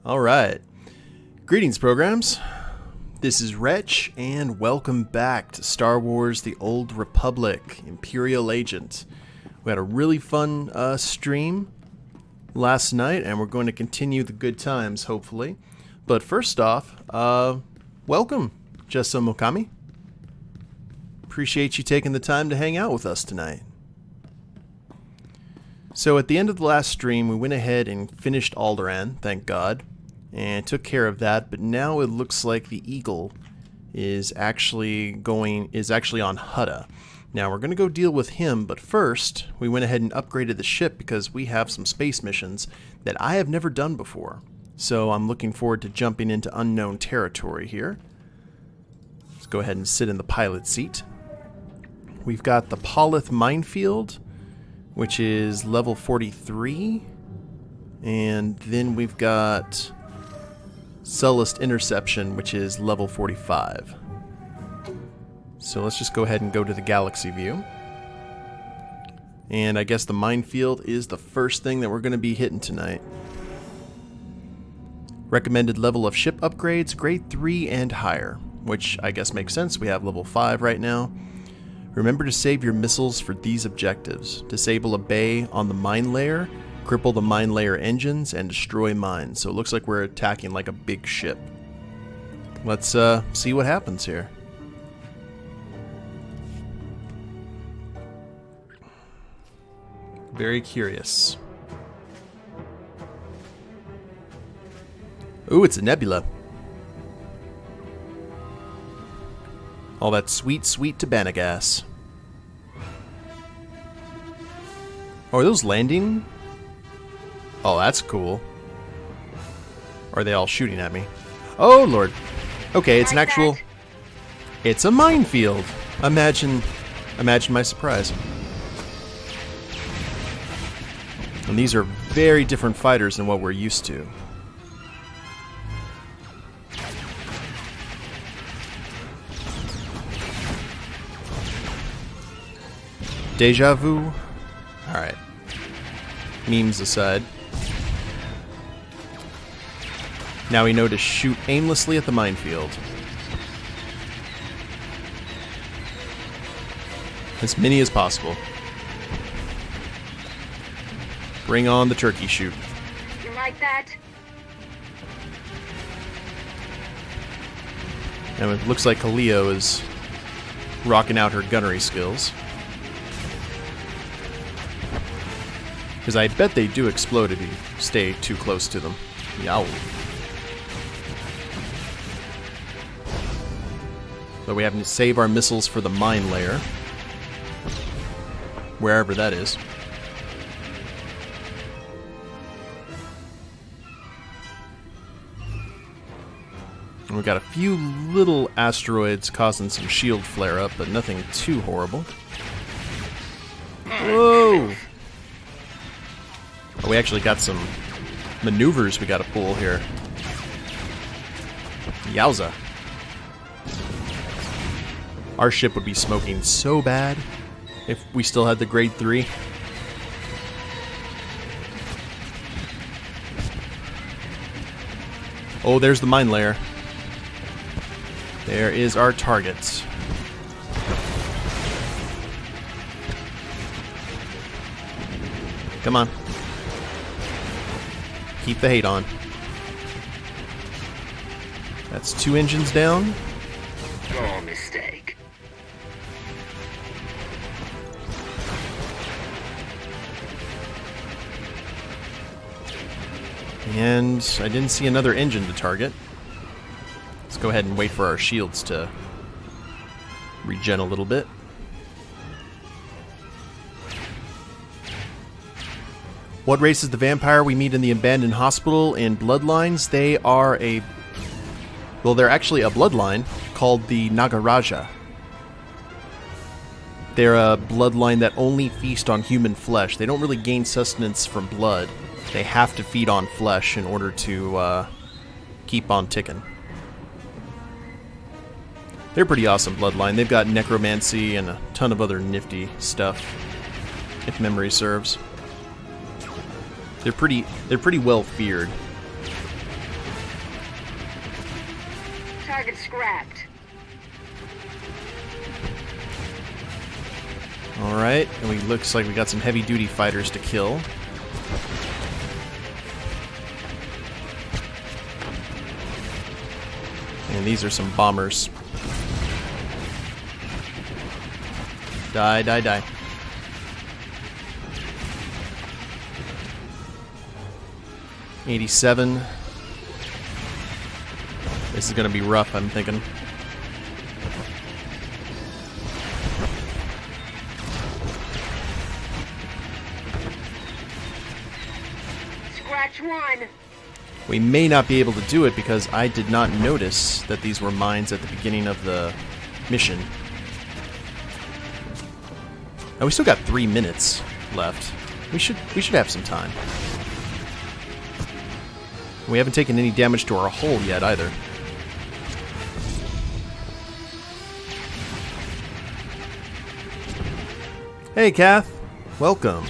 Alright. Greetings, programs. This is Wretch, and welcome back to Star Wars The Old Republic, Imperial Agent. We had a really fun stream last night, and we're going to continue the good times, hopefully. But first off, welcome, Jessa Mokami. Appreciate you taking the time to hang out with us tonight. So at the end of the last stream, we went ahead and finished Alderaan, thank God, and took care of that. But now it looks like the Eagle is actually on Hutta. Now we're going to go deal with him, but first we went ahead and upgraded the ship because we have some space missions that I have never done before. So I'm looking forward to jumping into unknown territory here. Let's go ahead and sit in the pilot seat. We've got the Polith Minefield, which is level 43, and then we've got Sullust Interception, which is level 45. So let's just go ahead and go to the galaxy view. And I guess the minefield is the first thing that we're going to be hitting tonight. Recommended level of ship upgrades, grade 3 and higher, which I guess makes sense. We have level 5 right now. Remember to save your missiles for these objectives. Disable a bay on the mine layer, cripple the mine layer engines, and destroy mines. So it looks like we're attacking like a big ship. Let's see what happens here. Very curious. Ooh, it's a nebula. All that sweet, sweet Tabana gas. Oh, are those landing? Oh, that's cool. Or are they all shooting at me? Oh, Lord. Okay, it's an actual... It's a minefield. Imagine my surprise. And these are very different fighters than what we're used to. Deja vu? Alright. Memes aside. Now we know to shoot aimlessly at the minefield. As many as possible. Bring on the turkey shoot. You like that? And it looks like Kaleo is rocking out her gunnery skills. Because I bet they do explode if you stay too close to them. Yow. But we have to save our missiles for the mine layer. Wherever that is. And we've got a few little asteroids causing some shield flare-up, but nothing too horrible. Whoa! We actually got some maneuvers we gotta pull here. Yowza. Our ship would be smoking so bad if we still had the grade 3. Oh, there's the mine layer. There is our target. Come on. Keep the hate on. That's 2 engines down. Your mistake. And I didn't see another engine to target. Let's go ahead and wait for our shields to regen a little bit. What race is the vampire we meet in the abandoned hospital in Bloodlines? They are a... Well, they're actually a bloodline called the Nagaraja. They're a bloodline that only feast on human flesh. They don't really gain sustenance from blood. They have to feed on flesh in order to keep on ticking. They're a pretty awesome bloodline. They've got necromancy and a ton of other nifty stuff, if memory serves. They're pretty well feared. Target scrapped. Alright, and we looks like we got some heavy-duty fighters to kill. And these are some bombers. Die, die, die. $87. This is gonna be rough, I'm thinking. Scratch one. We may not be able to do it because I did not notice that these were mines at the beginning of the mission. Now we still got 3 minutes left. We should have some time. We haven't taken any damage to our hull yet either. Hey Kath, welcome.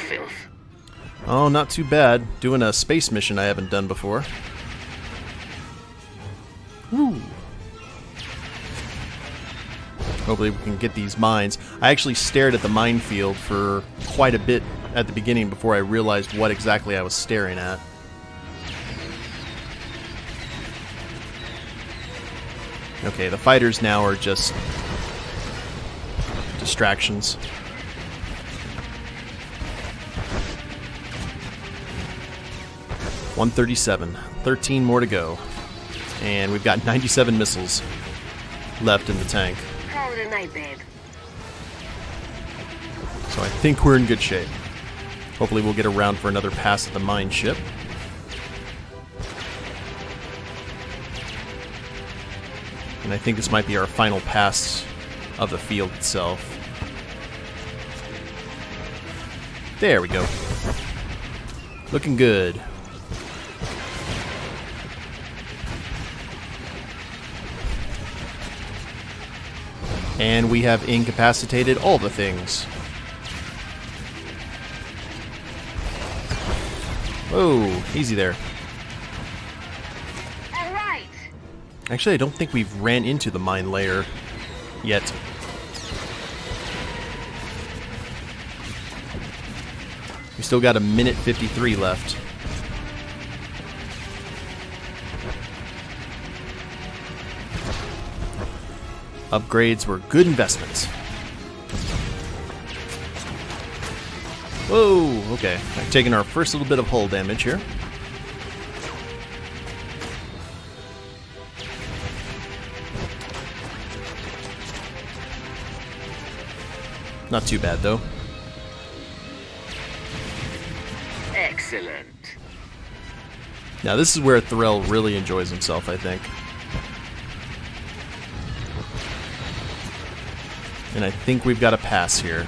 Filth. Oh, not too bad. Doing a space mission I haven't done before. Woo. Hopefully we can get these mines. I actually stared at the minefield for quite a bit at the beginning before I realized what exactly I was staring at. Okay, the fighters now are just distractions. $137. 13 more to go. And we've got 97 missiles left in the tank. Call it a night, babe. So I think we're in good shape. Hopefully we'll get around for another pass at the mine ship. And I think this might be our final pass of the field itself. There we go. Looking good. And we have incapacitated all the things. Whoa, easy there. All right. Actually, I don't think we've ran into the mine layer yet. We still got 1:53 left. Upgrades were good investments. Whoa, okay. Taking our first little bit of hull damage here. Not too bad, though. Excellent. Now, this is where Threll really enjoys himself, I think. And I think we've got a pass here.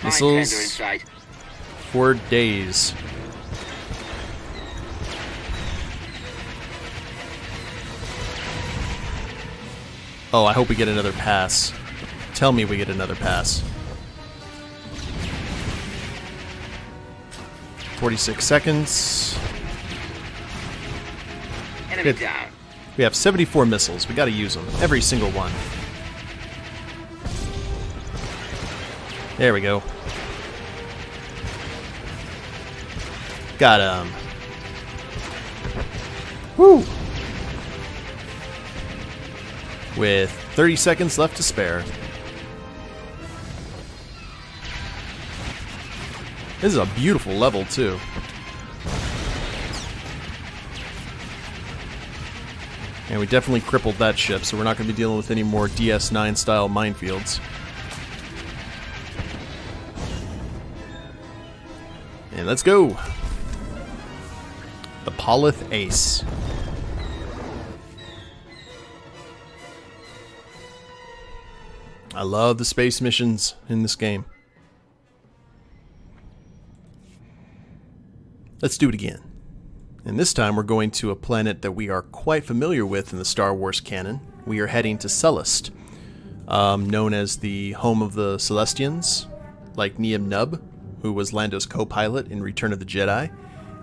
Missiles for days. Oh, I hope we get another pass. Tell me we get another pass. 46 seconds. Enemy down. We have 74 missiles. We gotta use them. Every single one. There we go. Got him. Woo! With 30 seconds left to spare. This is a beautiful level, too. And we definitely crippled that ship, so we're not going to be dealing with any more DS9 style minefields. And let's go! The Polith Ace. I love the space missions in this game. let's do it again. And this time we're going to a planet that we are quite familiar with in the Star Wars canon. We are heading to Celeste, known as the home of the Celestians, like Nien Nunb, who was Lando's co-pilot in Return of the Jedi,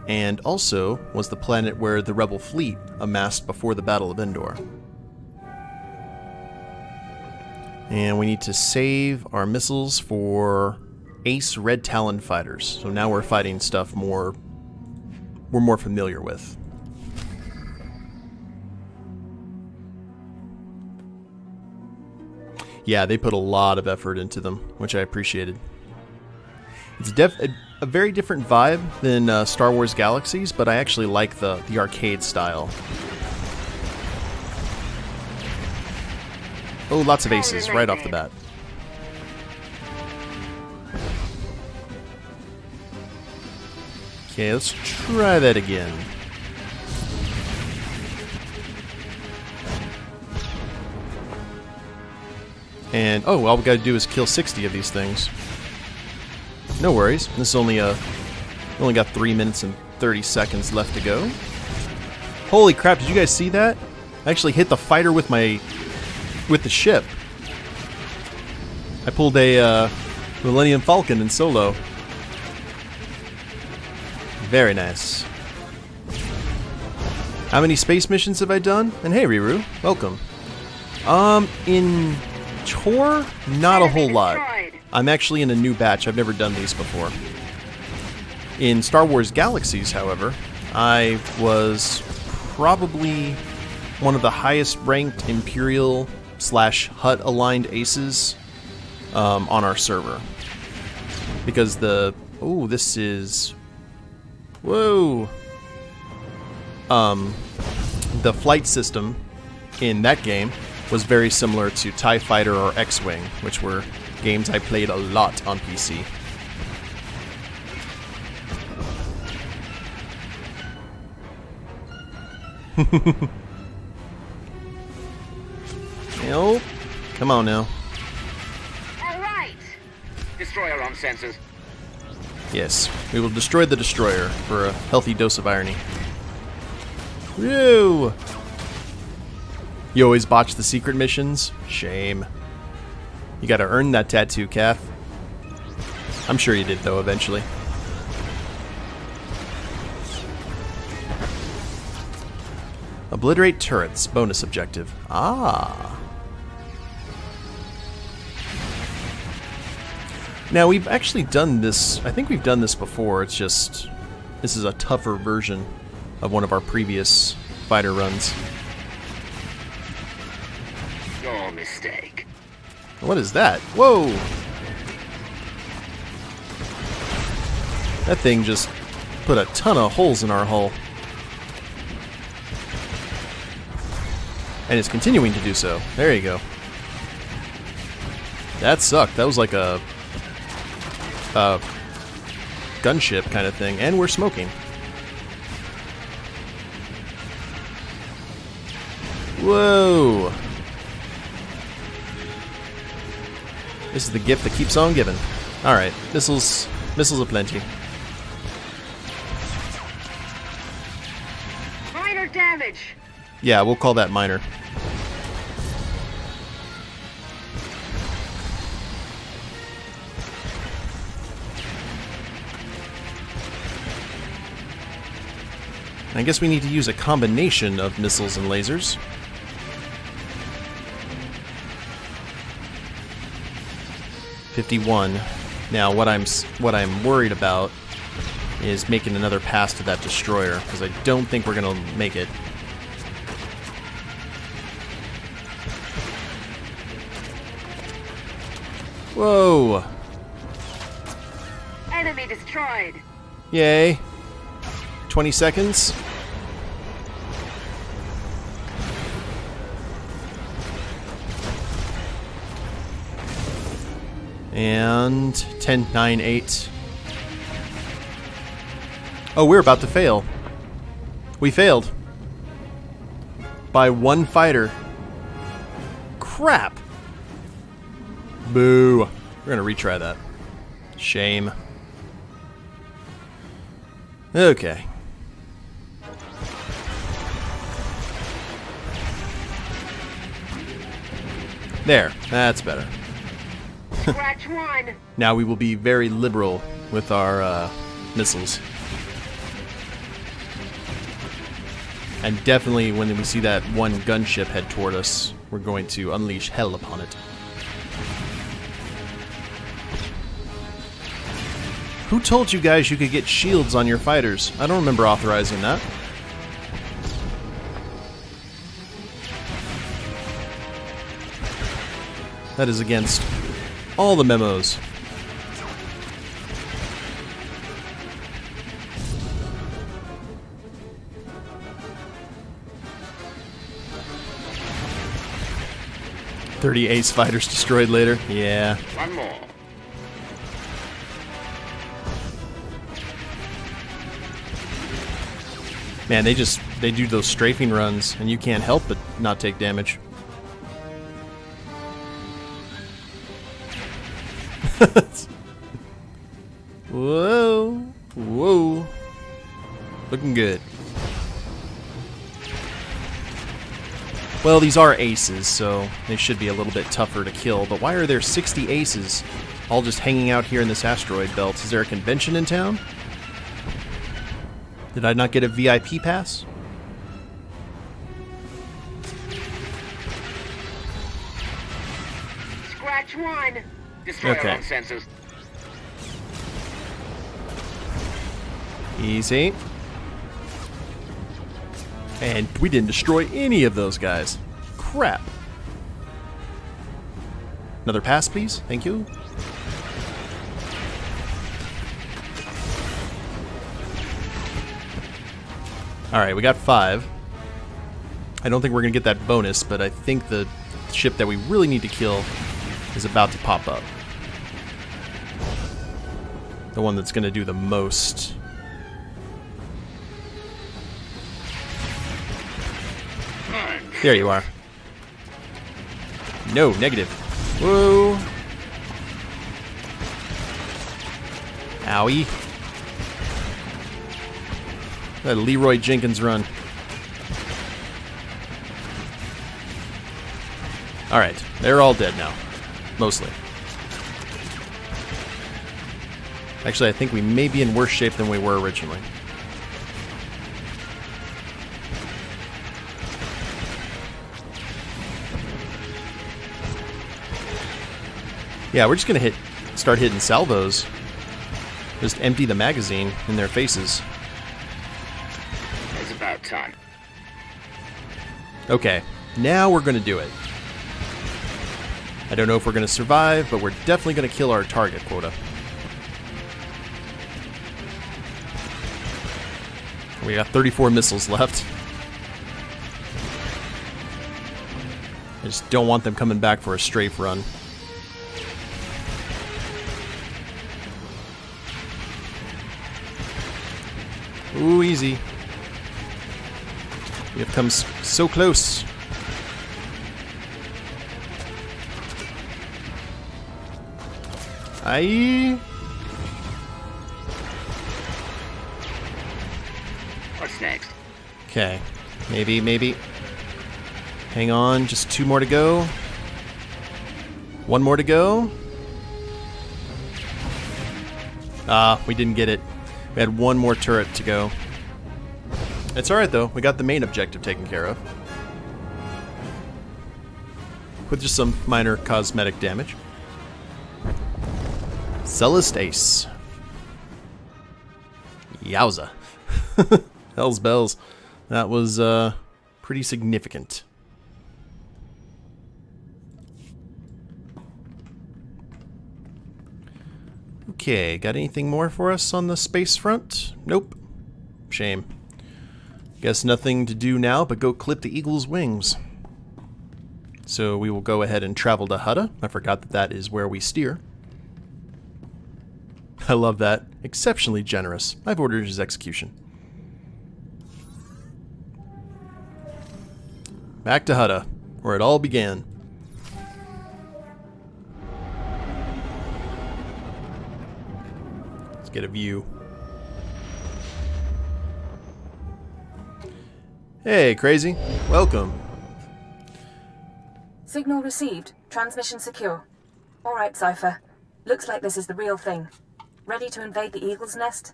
and also was the planet where the Rebel fleet amassed before the Battle of Endor. And we need to save our missiles for Ace Red Talon fighters. So now we're fighting stuff we're more familiar with. Yeah, they put a lot of effort into them, which I appreciated. It's a very different vibe than Star Wars Galaxies, but I actually like the arcade style. Oh, lots of aces right off the bat. Okay, let's try that again. And, oh, all we gotta do is kill 60 of these things. No worries. This is only only got 3 minutes and 30 seconds left to go. Holy crap, did you guys see that? I actually hit the fighter with the ship. I pulled a Millennium Falcon in solo. Very nice. How many space missions have I done? And hey, Riru, welcome. In Tor, not a whole lot. I'm actually in a new batch. I've never done these before. In Star Wars Galaxies, however, I was probably one of the highest ranked Imperial / Hutt aligned aces on our server. Because this is... Whoa! The flight system in that game was very similar to TIE Fighter or X-Wing, which were games I played a lot on PC. Nope. Come on now. All right. Destroyer on sensors. Yes, we will destroy the destroyer for a healthy dose of irony. Woo! You always botch the secret missions? Shame. You gotta earn that tattoo, Kath. I'm sure you did, though, eventually. Obliterate turrets, bonus objective. Ah. Now, we've actually done this, I think we've done this before, it's just, this is a tougher version of one of our previous fighter runs. Your mistake. What is that? Whoa! That thing just put a ton of holes in our hull. And it's continuing to do so. There you go. That sucked. That was like a gunship kind of thing. And we're smoking. Whoa! This is the gift that keeps on giving. Alright, missiles aplenty. Minor damage. Yeah, we'll call that minor. I guess we need to use a combination of missiles and lasers. .51. Now, what I'm worried about is making another pass to that destroyer, because I don't think we're gonna make it. Whoa! Enemy destroyed. Yay! 20 seconds. And 10, 9, 8. Oh, we're about to fail. We failed. By one fighter. Crap. Boo. We're gonna retry that. Shame. Okay. There, that's better. Scratch one. Now we will be very liberal with our missiles. And definitely when we see that one gunship head toward us, we're going to unleash hell upon it. Who told you guys you could get shields on your fighters? I don't remember authorizing that. That is against all the memos. "30 ace fighters destroyed later." Yeah. One more. Man, they do those strafing runs, and you can't help but not take damage. Whoa. Whoa. Looking good. Well, these are aces, so they should be a little bit tougher to kill, but why are there 60 aces all just hanging out here in this asteroid belt? Is there a convention in town? Did I not get a VIP pass? Scratch one. Destroyer Okay. on sensors. Easy. And we didn't destroy any of those guys. Crap. Another pass, please. Thank you. Alright, we got 5. I don't think we're going to get that bonus, but I think the ship that we really need to kill is about to pop up. The one that's going to do the most. There you are. No, negative. Whoa. Owie. That Leroy Jenkins run. Alright, they're all dead now. Mostly. Actually, I think we may be in worse shape than we were originally. Yeah, we're just gonna start hitting salvos. Just empty the magazine in their faces. It's about time. Okay, now we're gonna do it. I don't know if we're gonna survive, but we're definitely gonna kill our target quota. We got 34 missiles left. I just don't want them coming back for a strafe run. Ooh, easy. We have come so close. Aye. What's next? Okay. Maybe. Hang on, just 2 more to go. 1 more to go. We didn't get it. We had 1 more turret to go. It's alright though, we got the main objective taken care of. With just some minor cosmetic damage. Cellist Ace. Yowza. Hell's bells. That was pretty significant. Okay, got anything more for us on the space front? Nope. Shame. Guess nothing to do now but go clip the eagle's wings. So we will go ahead and travel to Hutta. I forgot that that is where we steer. I love that. Exceptionally generous. I've ordered his execution. Back to Hutta, where it all began. Let's get a view. Hey, Crazy. Welcome. Signal received. Transmission secure. Alright, Cypher. Looks like this is the real thing. Ready to invade the Eagle's Nest?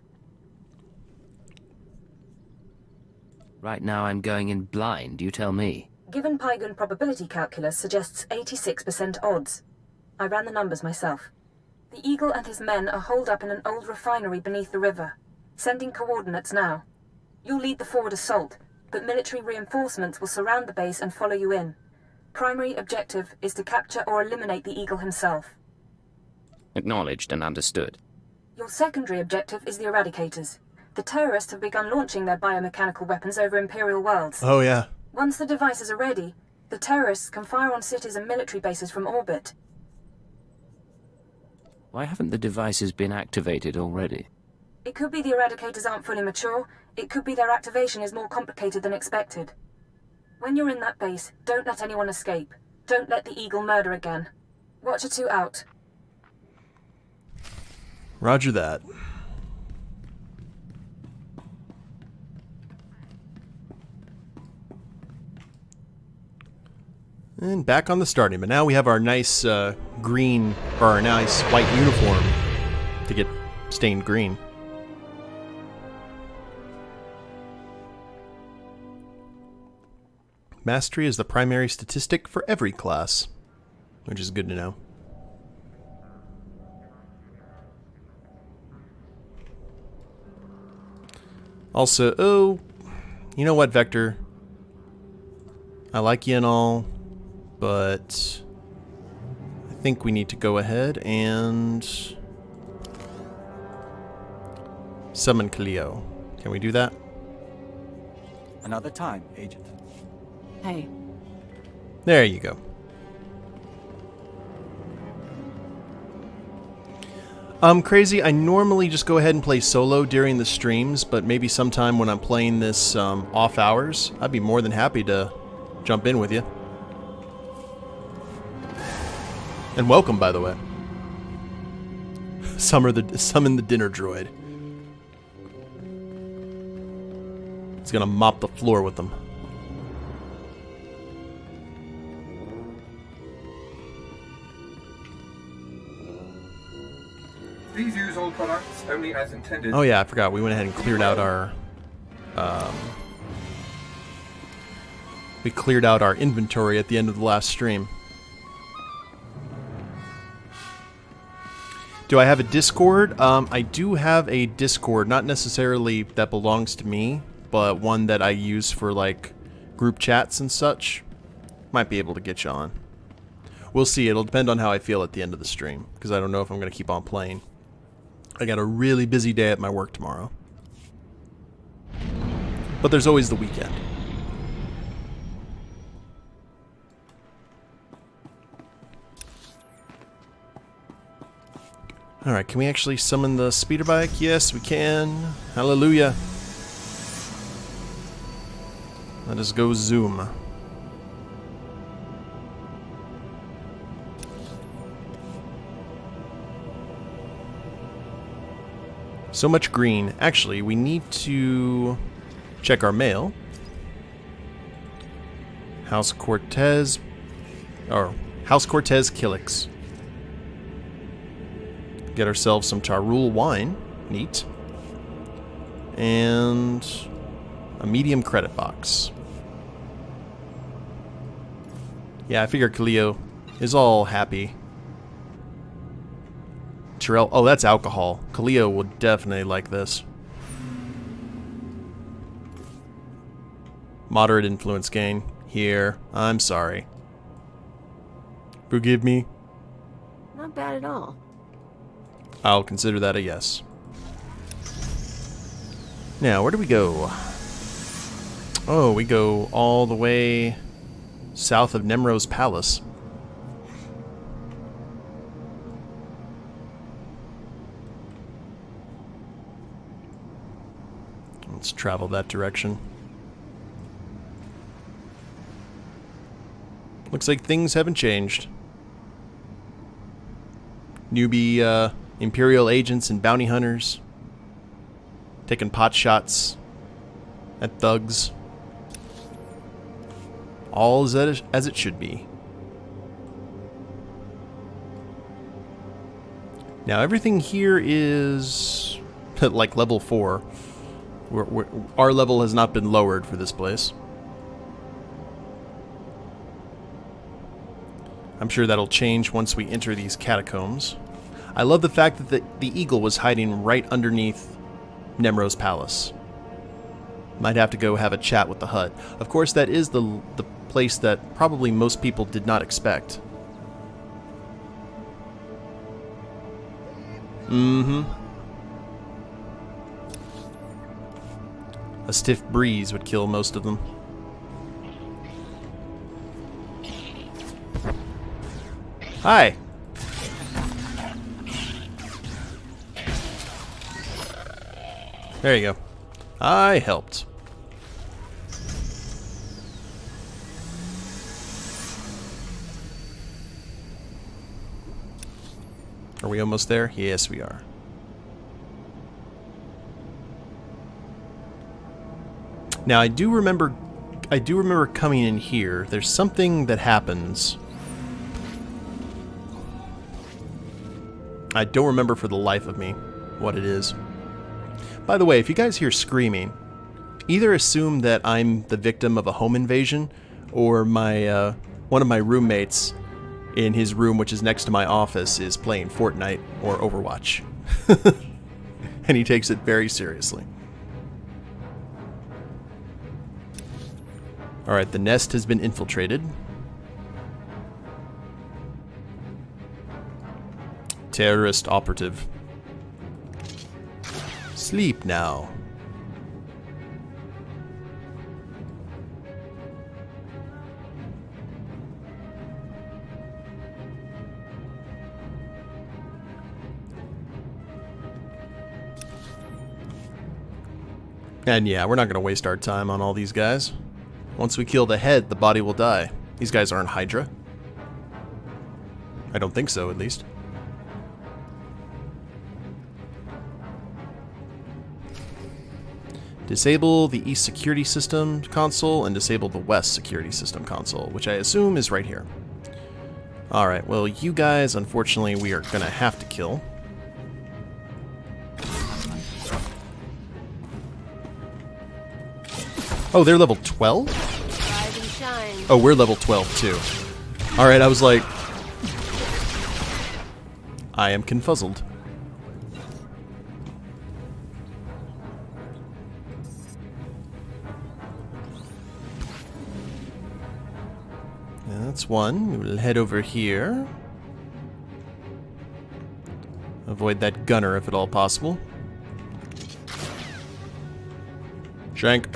Right now I'm going in blind, you tell me. Given Pygon probability calculus suggests 86% odds. I ran the numbers myself. The Eagle and his men are holed up in an old refinery beneath the river. Sending coordinates now. You'll lead the forward assault, but military reinforcements will surround the base and follow you in. Primary objective is to capture or eliminate the Eagle himself. Acknowledged and understood. Your secondary objective is the Eradicators. The terrorists have begun launching their biomechanical weapons over Imperial worlds. Oh, yeah. Once the devices are ready, the terrorists can fire on cities and military bases from orbit. Why haven't the devices been activated already? It could be the Eradicators aren't fully mature. It could be their activation is more complicated than expected. When you're in that base, don't let anyone escape. Don't let the Eagle murder again. Watcher 2 out. Roger that. And back on the starting, but now we have our nice green, or our nice white uniform to get stained green. Mastery is the primary statistic for every class, which is good to know. Also, oh, you know what, Vector? I like you and all, but I think we need to go ahead and summon Cleo. Can we do that? Another time, Agent. Hey. There you go. Crazy, I normally just go ahead and play solo during the streams, but maybe sometime when I'm playing this off hours, I'd be more than happy to jump in with you. And welcome, by the way. Summon the dinner droid. He's gonna mop the floor with them. Please use all products only as intended. Oh yeah, I forgot. We went ahead and cleared out our inventory at the end of the last stream. Do I have a Discord? I do have a Discord, not necessarily that belongs to me, but one that I use for like group chats and such. Might be able to get you on. We'll see. It'll depend on how I feel at the end of the stream, because I don't know if I'm going to keep on playing. I got a really busy day at my work tomorrow. But there's always the weekend. Alright, can we actually summon the speeder bike? Yes, we can. Hallelujah. Let us go zoom. So much green. Actually, we need to check our mail. House Cortez Killix. Get ourselves some Charul wine. Neat. And a medium credit box. Yeah, I figure Cleo is all happy. Threll, oh, that's alcohol. Cleo would definitely like this. Moderate influence gain. Here. I'm sorry. Forgive me. Not bad at all. I'll consider that a yes. Now, where do we go? Oh, we go all the way south of Nemro's palace. Let's travel that direction. Looks like things haven't changed. Newbie Imperial agents and bounty hunters taking pot shots at thugs. All is as it should be. Now everything here is like level 4. Our level has not been lowered for this place. I'm sure that'll change once we enter these catacombs. I love the fact that the eagle was hiding right underneath Nemro's palace. Might have to go have a chat with the hut. Of course, that is the place that probably most people did not expect. Mm-hmm. A stiff breeze would kill most of them. Hi! There you go. I helped. Are we almost there? Yes, we are. Now, I do remember coming in here. There's something that happens. I don't remember for the life of me what it is. By the way, if you guys hear screaming, either assume that I'm the victim of a home invasion, or my one of my roommates in his room, which is next to my office, is playing Fortnite or Overwatch. And he takes it very seriously. Alright, the nest has been infiltrated. Terrorist operative. Sleep now. And yeah, we're not going to waste our time on all these guys. Once we kill the head, the body will die. These guys aren't Hydra. I don't think so, at least. Disable the East Security System console and disable the West Security System console, which I assume is right here. Alright, well, you guys, unfortunately, we are going to have to kill. Oh, they're level 12? Rise and shine. Oh, we're level 12 too. Alright, I was like... I am confuzzled. That's one. We'll head over here. Avoid that gunner if at all possible. Shank.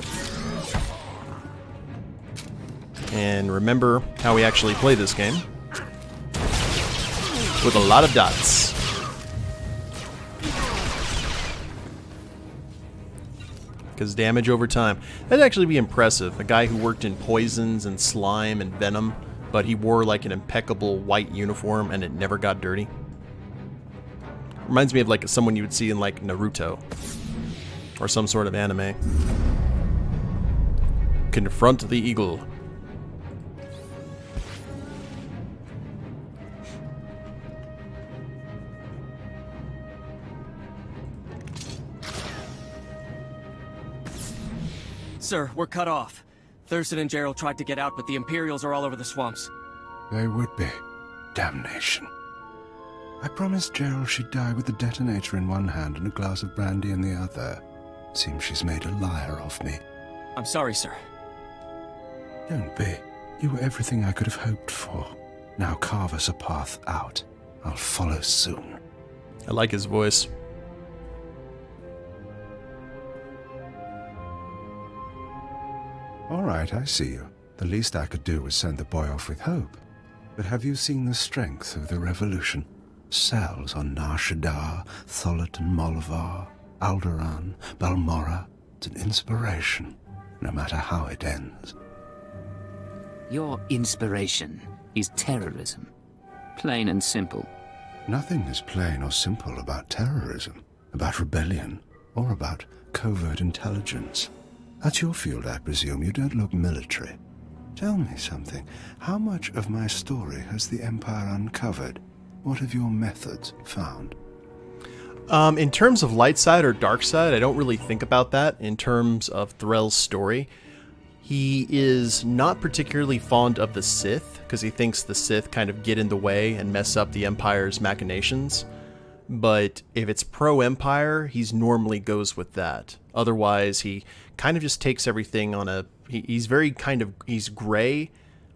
And remember how we actually play this game. With a lot of dots. Because damage over time. That'd actually be impressive. A guy who worked in poisons and slime and venom, but he wore like an impeccable white uniform and it never got dirty. Reminds me of like someone you would see in like Naruto. Or some sort of anime. Confront the eagle. Sir, we're cut off. Thurston and Gerald tried to get out, but the Imperials are all over the swamps. They would be. Damnation. I promised Gerald she'd die with the detonator in one hand and a glass of brandy in the other. Seems she's made a liar of me. I'm sorry, sir. Don't be. You were everything I could have hoped for. Now carve us a path out. I'll follow soon. I like his voice. All right, I see you. The least I could do was send the boy off with hope. But have you seen the strength of the revolution? Cells on Nar Shaddaa, Tholet and Molvar, Alderaan, Balmorra. It's an inspiration, no matter how it ends. Your inspiration is terrorism. Plain and simple. Nothing is plain or simple about terrorism, about rebellion, or about covert intelligence. That's your field, I presume. You don't look military. Tell me something. How much of my story has the Empire uncovered? What have your methods found? In terms of light side or dark side, I don't really think about that in terms of Threll's story. He is not particularly fond of the Sith, because he thinks the Sith kind of get in the way and mess up the Empire's machinations. But if it's pro-Empire, he's normally goes with that. Otherwise, he kind of just takes everything on a... He's very he's gray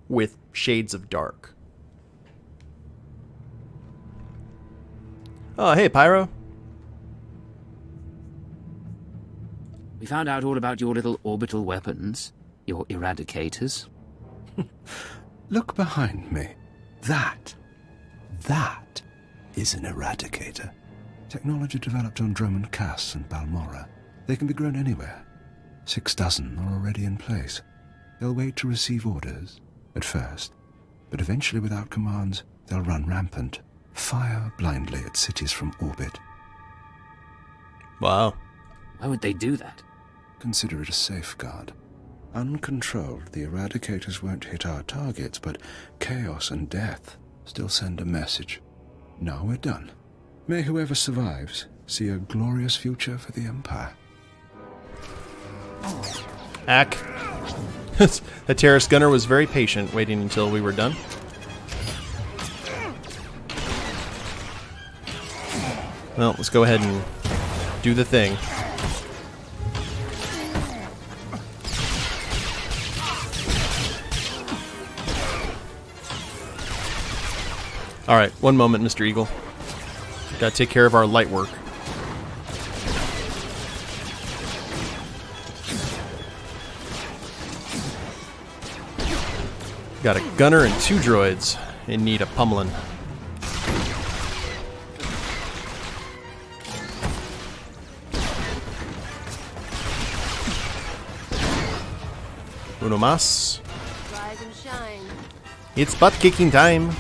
with shades of dark. Oh, hey, Pyro. We found out all about your little orbital weapons, your Eradicators. Look behind me. That is an Eradicator. Technology developed on Droman Cass and Balmora. They can be grown anywhere. 6 dozen are already in place. They'll wait to receive orders, at first, but eventually without commands, they'll run rampant, fire blindly at cities from orbit. Wow. Why would they do that? Consider it a safeguard. Uncontrolled, the Eradicators won't hit our targets, but chaos and death still send a message. Now we're done. May whoever survives see a glorious future for the Empire. Ack. The terrorist gunner was very patient, waiting until we were done. Well, let's go ahead and do the thing. Alright, one moment, Mr. Eagle. Gotta take care of our light work. Got a gunner and 2 droids in need of pummeling. Uno mas. Rise and shine. It's butt-kicking time.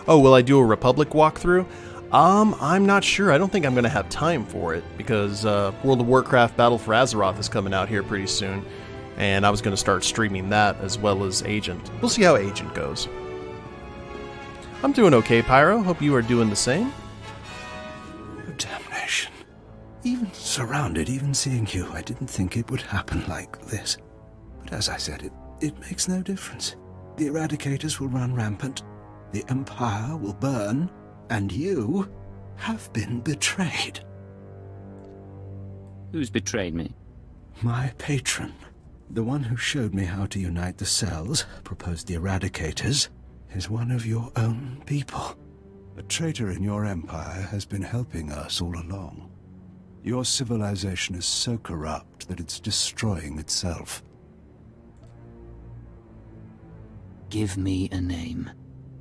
Oh, will I do a Republic walkthrough? I'm not sure. I don't think I'm going to have time for it, because World of Warcraft Battle for Azeroth is coming out here pretty soon, and I was going to start streaming that as well as Agent. We'll see how Agent goes. I'm doing okay, Pyro. Hope you are doing the same. Oh, damnation. Even surrounded, even seeing you, I didn't think it would happen like this. But as I said, it makes no difference. The Eradicators will run rampant. The Empire will burn, and you have been betrayed. Who's betrayed me? My patron, the one who showed me how to unite the cells, proposed the Eradicators, is one of your own people. A traitor in your empire has been helping us all along. Your civilization is so corrupt that it's destroying itself. Give me a name.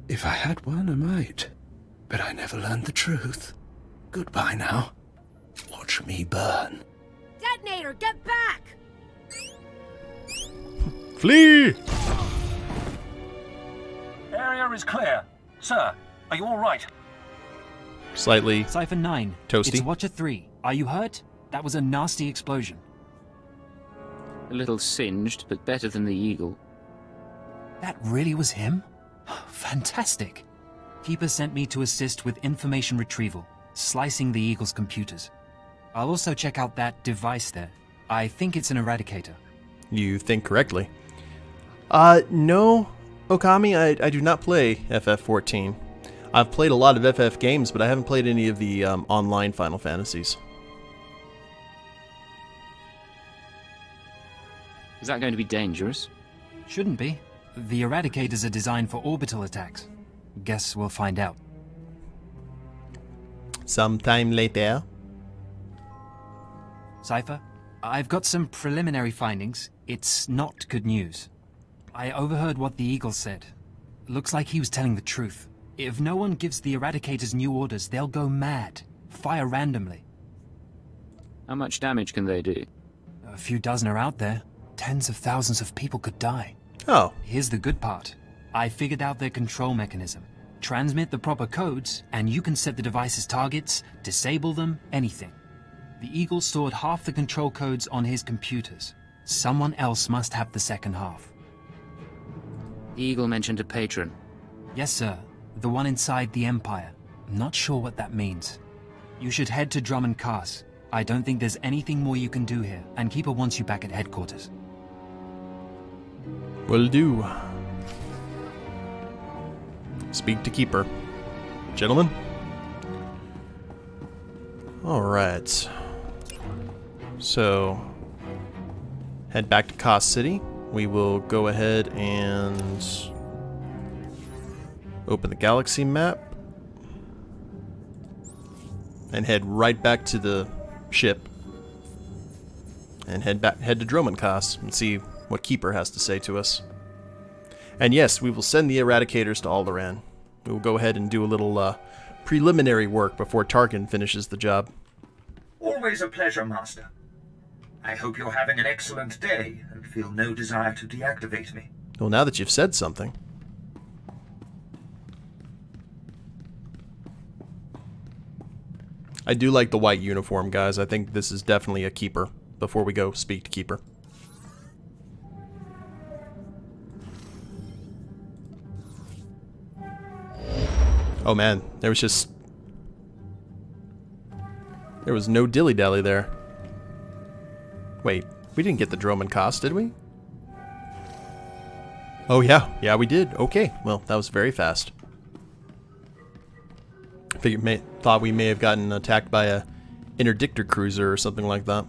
If I had one, I might. But I never learned the truth. Goodbye now. Watch me burn. Detonator, get back! Flee! Area is clear. Sir, are you all right? Slightly Cypher 9. toasty. It's Watcher 3. Are you hurt? That was a nasty explosion. A little singed, but better than the Eagle. That really was him? Fantastic. Keeper sent me to assist with information retrieval, slicing the Eagle's computers. I'll also check out that device there. I think it's an Eradicator. You think correctly. No, Okami, I do not play FF14. I've played a lot of FF games, but I haven't played any of the online Final Fantasies. Is that going to be dangerous? Shouldn't be. The Eradicators are designed for orbital attacks. Guess we'll find out. Sometime later. Cypher, I've got some preliminary findings. It's not good news. I overheard what the Eagle said. Looks like he was telling the truth. If no one gives the Eradicators new orders, they'll go mad. Fire randomly. How much damage can they do? A few dozen are out there. Tens of thousands of people could die. Oh. Here's the good part. I figured out their control mechanism. Transmit the proper codes, and you can set the device's targets, disable them, anything. The Eagle stored half the control codes on his computers. Someone else must have the second half. The Eagle mentioned a patron. Yes, sir. The one inside the Empire. I'm not sure what that means. You should head to Drummond Cast. I don't think there's anything more you can do here, and Keeper wants you back at headquarters. Will do. Speak to Keeper. Gentlemen? Alright. So, head back to Cost City. We will go ahead and open the galaxy map and head right back to the ship and head to Drummond Cast and see what Keeper has to say to us. And yes, we will send the Eradicators to Alderaan. We will go ahead and do a little preliminary work before Tarkin finishes the job. Always a pleasure, Master. I hope you're having an excellent day and feel no desire to deactivate me. Well, now that you've said something. I do like the white uniform, guys. I think this is definitely a Keeper before we go speak to Keeper. Oh man, there was no dilly-dally there. Wait, we didn't get the Drummond Cast, did we? Oh yeah, we did. Okay, well, that was very fast. Thought we may have gotten attacked by a interdictor cruiser or something like that.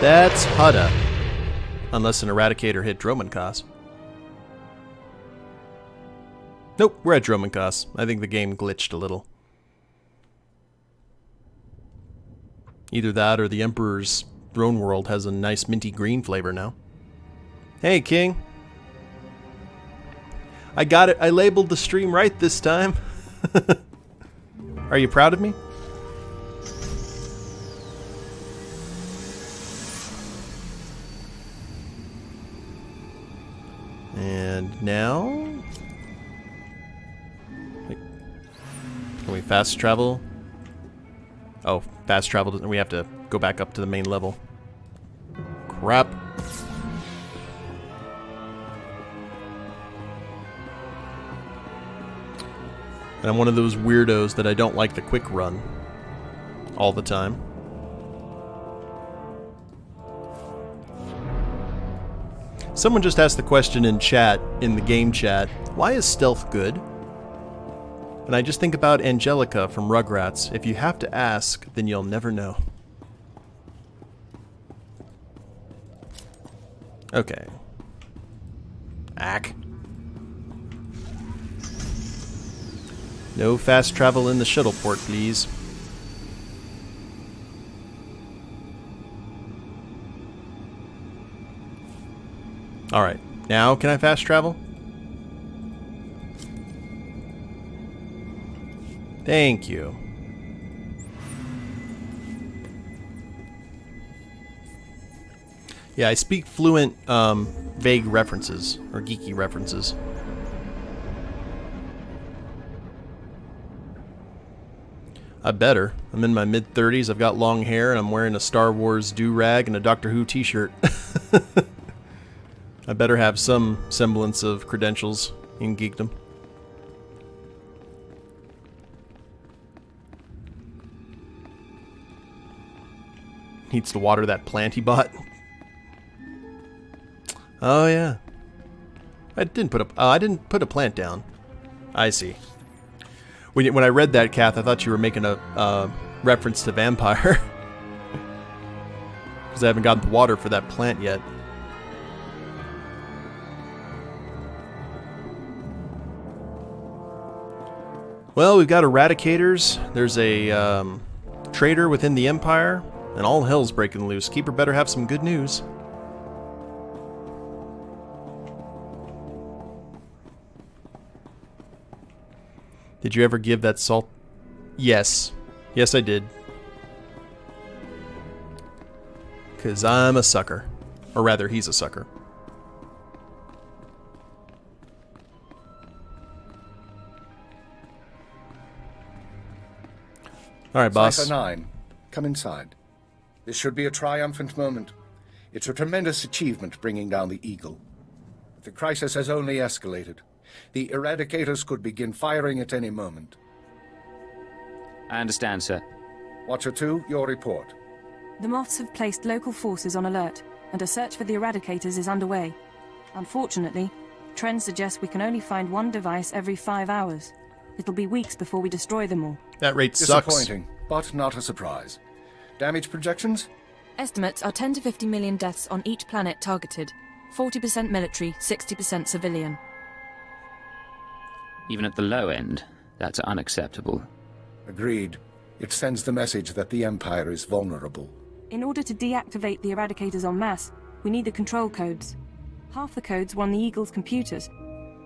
That's Hutta. Unless an Eradicator hit Drummond Cast. Nope, we're at Drummond Cast. I think the game glitched a little. Either that or the Emperor's throne world has a nice minty green flavor now. Hey, King. I got it. I labeled the stream right this time. Are you proud of me? And now... Can we fast travel? Oh, fast travel doesn't... We have to go back up to the main level. Crap. And I'm one of those weirdos that I don't like the quick run all the time. Someone just asked the question in chat, in the game chat, why is stealth good? And I just think about Angelica from Rugrats. If you have to ask, then you'll never know. Okay. Ack. No fast travel in the shuttle port, please. Alright, now can I fast travel? Thank you. Yeah, I speak fluent, vague references, or geeky references. I better. I'm in my mid-30s, I've got long hair, and I'm wearing a Star Wars do-rag and a Doctor Who t-shirt. I better have some semblance of credentials in geekdom. Needs to water that plant he bought. Oh yeah. I didn't put a plant down. I see. When I read that, Kath, I thought you were making a reference to Vampire. Because I haven't gotten the water for that plant yet. Well, we've got Eradicators. There's a traitor within the Empire. And all hell's breaking loose. Keeper better have some good news. Did you ever give that salt? Yes. Yes, I did. 'Cause I'm a sucker. Or rather, he's a sucker. All right, boss. Cipher 9, come inside. This should be a triumphant moment. It's a tremendous achievement bringing down the Eagle. The crisis has only escalated. The Eradicators could begin firing at any moment. I understand, sir. Watcher 2, your report. The Moths have placed local forces on alert, and a search for the Eradicators is underway. Unfortunately, trends suggest we can only find one device every 5 hours. It'll be weeks before we destroy them all. That rate sucks. Disappointing, but not a surprise. Damage projections? Estimates are 10 to 50 million deaths on each planet targeted. 40% military, 60% civilian. Even at the low end, that's unacceptable. Agreed. It sends the message that the Empire is vulnerable. In order to deactivate the Eradicators en masse, we need the control codes. Half the codes were on the Eagle's computers.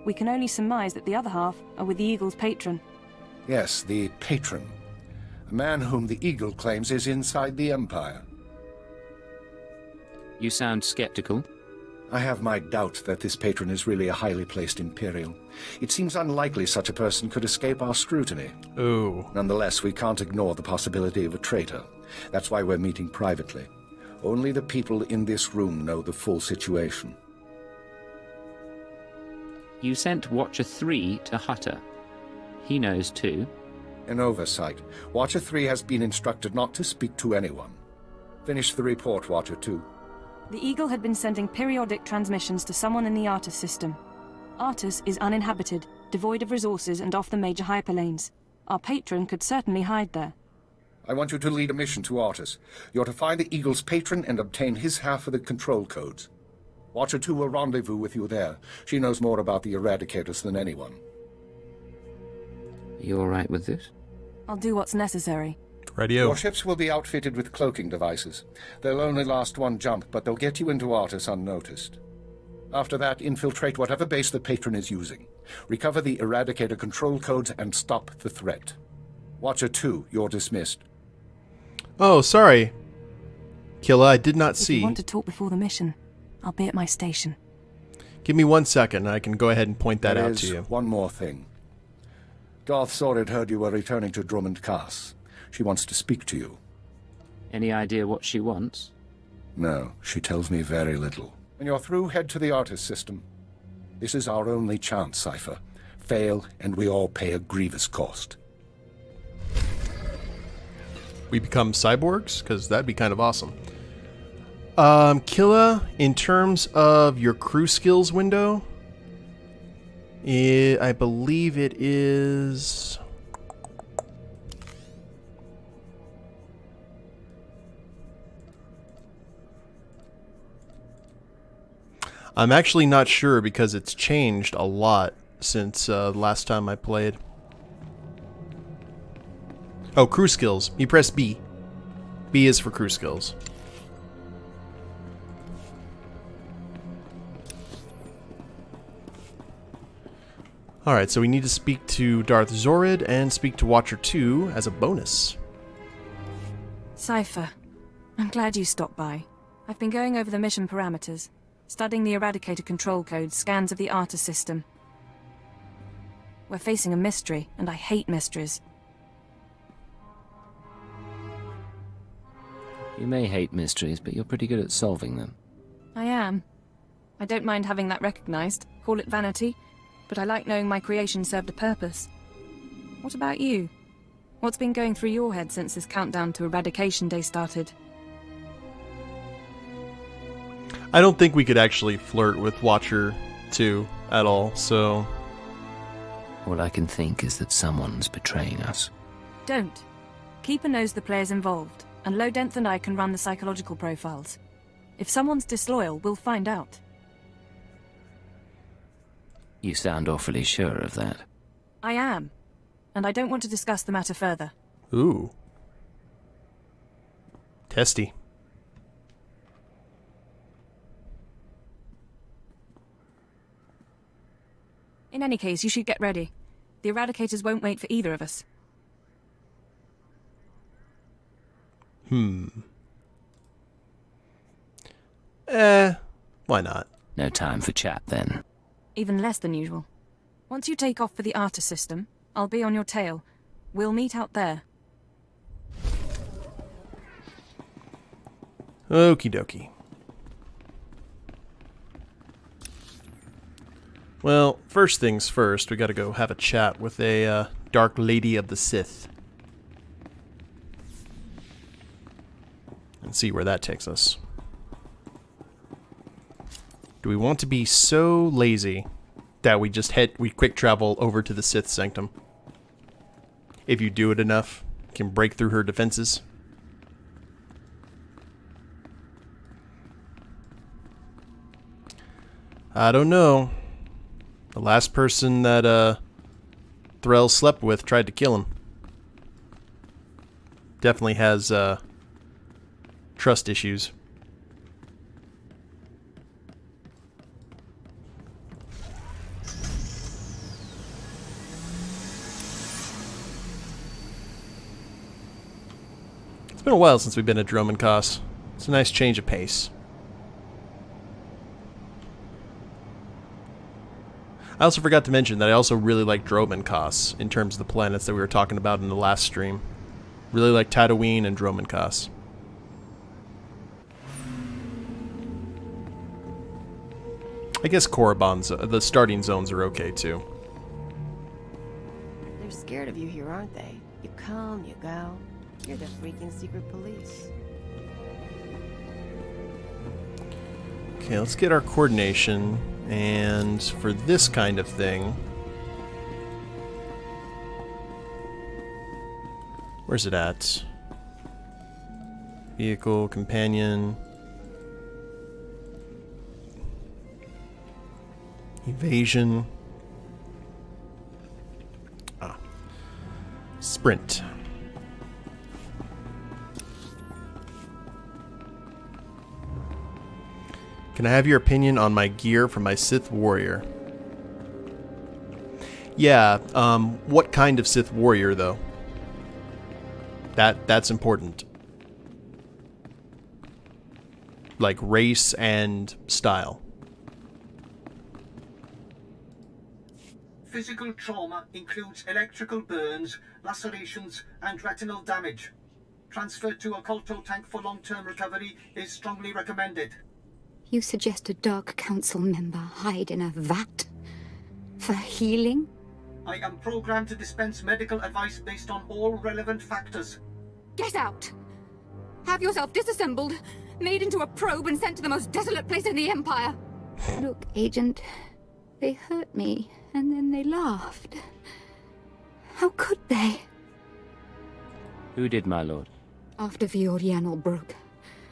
We can only surmise that the other half are with the Eagle's patron. Yes, the patron. A man whom the Eagle claims is inside the Empire. You sound skeptical. I have my doubts that this patron is really a highly placed Imperial. It seems unlikely such a person could escape our scrutiny. Ooh. Nonetheless, we can't ignore the possibility of a traitor. That's why we're meeting privately. Only the people in this room know the full situation. You sent Watcher 3 to Hutter. He knows too. An oversight. Watcher 3 has been instructed not to speak to anyone. Finish the report, Watcher 2. The Eagle had been sending periodic transmissions to someone in the Artus system. Artus is uninhabited, devoid of resources and off the major hyperlanes. Our patron could certainly hide there. I want you to lead a mission to Artus. You're to find the Eagle's patron and obtain his half of the control codes. Watcher 2 will rendezvous with you there. She knows more about the Eradicators than anyone. You all right with this? I'll do what's necessary. Radio. Your ships will be outfitted with cloaking devices. They'll only last one jump, but they'll get you into Artus unnoticed. After that, infiltrate whatever base the patron is using. Recover the Eradicator control codes and stop the threat. Watcher 2, you're dismissed. Oh, sorry. Killa, I did not If see. you want to talk before the mission, I'll be at my station. Give me 1 second, and I can go ahead and point that There out is to you. one more thing. Darth Sorid heard you were returning to Drummond Cass. She wants to speak to you. Any idea what she wants? No, she tells me very little. When you're through, head to the Artus system. This is our only chance, Cypher. Fail, and we all pay a grievous cost. We become cyborgs? Because that'd be kind of awesome. Killa, in terms of your crew skills window, I believe it is... I'm actually not sure because it's changed a lot since last time I played. Oh, crew skills. You press B. B is for crew skills. Alright, so we need to speak to Darth Zorid and speak to Watcher 2 as a bonus. Cypher, I'm glad you stopped by. I've been going over the mission parameters, studying the Eradicator control codes, scans of the Artus system. We're facing a mystery, and I hate mysteries. You may hate mysteries, but you're pretty good at solving them. I am. I don't mind having that recognized. Call it vanity. But I like knowing my creation served a purpose. What about you? What's been going through your head since this countdown to Eradication Day started? I don't think we could actually flirt with Watcher 2 at all, so... All I can think is that someone's betraying us. Don't. Keeper knows the players involved, and Lodenth and I can run the psychological profiles. If someone's disloyal, we'll find out. You sound awfully sure of that. I am. And I don't want to discuss the matter further. Ooh. Testy. In any case, you should get ready. The Eradicators won't wait for either of us. Why not? No time for chat, then. Even less than usual. Once you take off for the Artus system, I'll be on your tail. We'll meet out there. Okie dokie. Well, first things first, we gotta go have a chat with a Dark Lady of the Sith. And see where that takes us. Do we want to be so lazy that we just quick travel over to the Sith Sanctum? If you do it enough, can break through her defenses. I don't know. The last person that Threll slept with tried to kill him. Definitely has trust issues. It's been a while since we've been at Dromenkos. It's a nice change of pace. I also forgot to mention that I also really like Dromenkos in terms of the planets that we were talking about in the last stream. Really like Tatooine and Dromenkos. I guess Korriban's, the starting zones are okay too. They're scared of you here, aren't they? You come, you go. You're the freaking secret police. Okay, let's get our coordination. And for this kind of thing... Where's it at? Vehicle, companion... Evasion... Ah. Sprint. Can I have your opinion on my gear for my Sith warrior? Yeah, what kind of Sith warrior, though? That's important. Like race and style. Physical trauma includes electrical burns, lacerations, and retinal damage. Transfer to a Colto tank for long-term recovery is strongly recommended. You suggest a Dark Council member hide in a vat? For healing? I am programmed to dispense medical advice based on all relevant factors. Get out! Have yourself disassembled, made into a probe and sent to the most desolate place in the Empire. Look, Agent, they hurt me, and then they laughed. How could they? Who did, my lord? After Viorianal broke,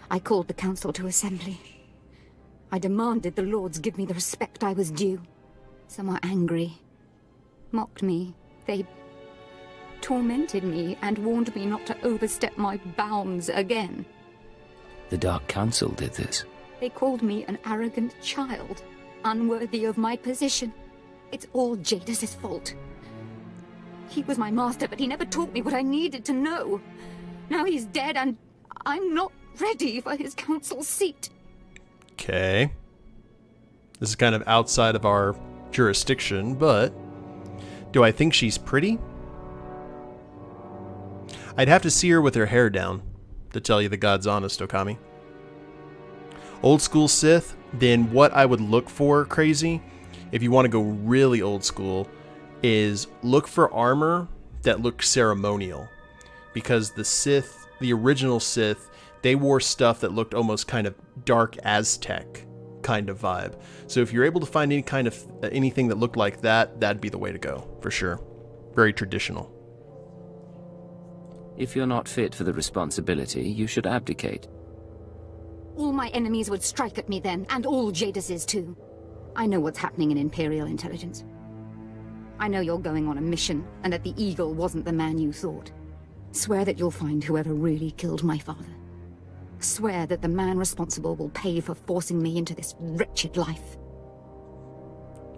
I called the Council to assembly. I demanded the Lords give me the respect I was due. Some were angry, mocked me. They tormented me and warned me not to overstep my bounds again. The Dark Council did this. They called me an arrogant child, unworthy of my position. It's all Jadis' fault. He was my master, but he never taught me what I needed to know. Now he's dead and I'm not ready for his council seat. Okay. This is kind of outside of our jurisdiction, but do I think she's pretty? I'd have to see her with her hair down, to tell you the God's honest, Okami. Old school Sith, then what I would look for, crazy, if you want to go really old school, is look for armor that looks ceremonial. Because the Sith, the original Sith, they wore stuff that looked almost kind of dark Aztec kind of vibe. So if you're able to find any kind of anything that looked like that, that'd be the way to go, for sure. Very traditional. If you're not fit for the responsibility, you should abdicate. All my enemies would strike at me then, and all Jadis' too. I know what's happening in Imperial intelligence. I know you're going on a mission, and that the Eagle wasn't the man you thought. Swear that you'll find whoever really killed my father. Swear that the man responsible will pay for forcing me into this wretched life.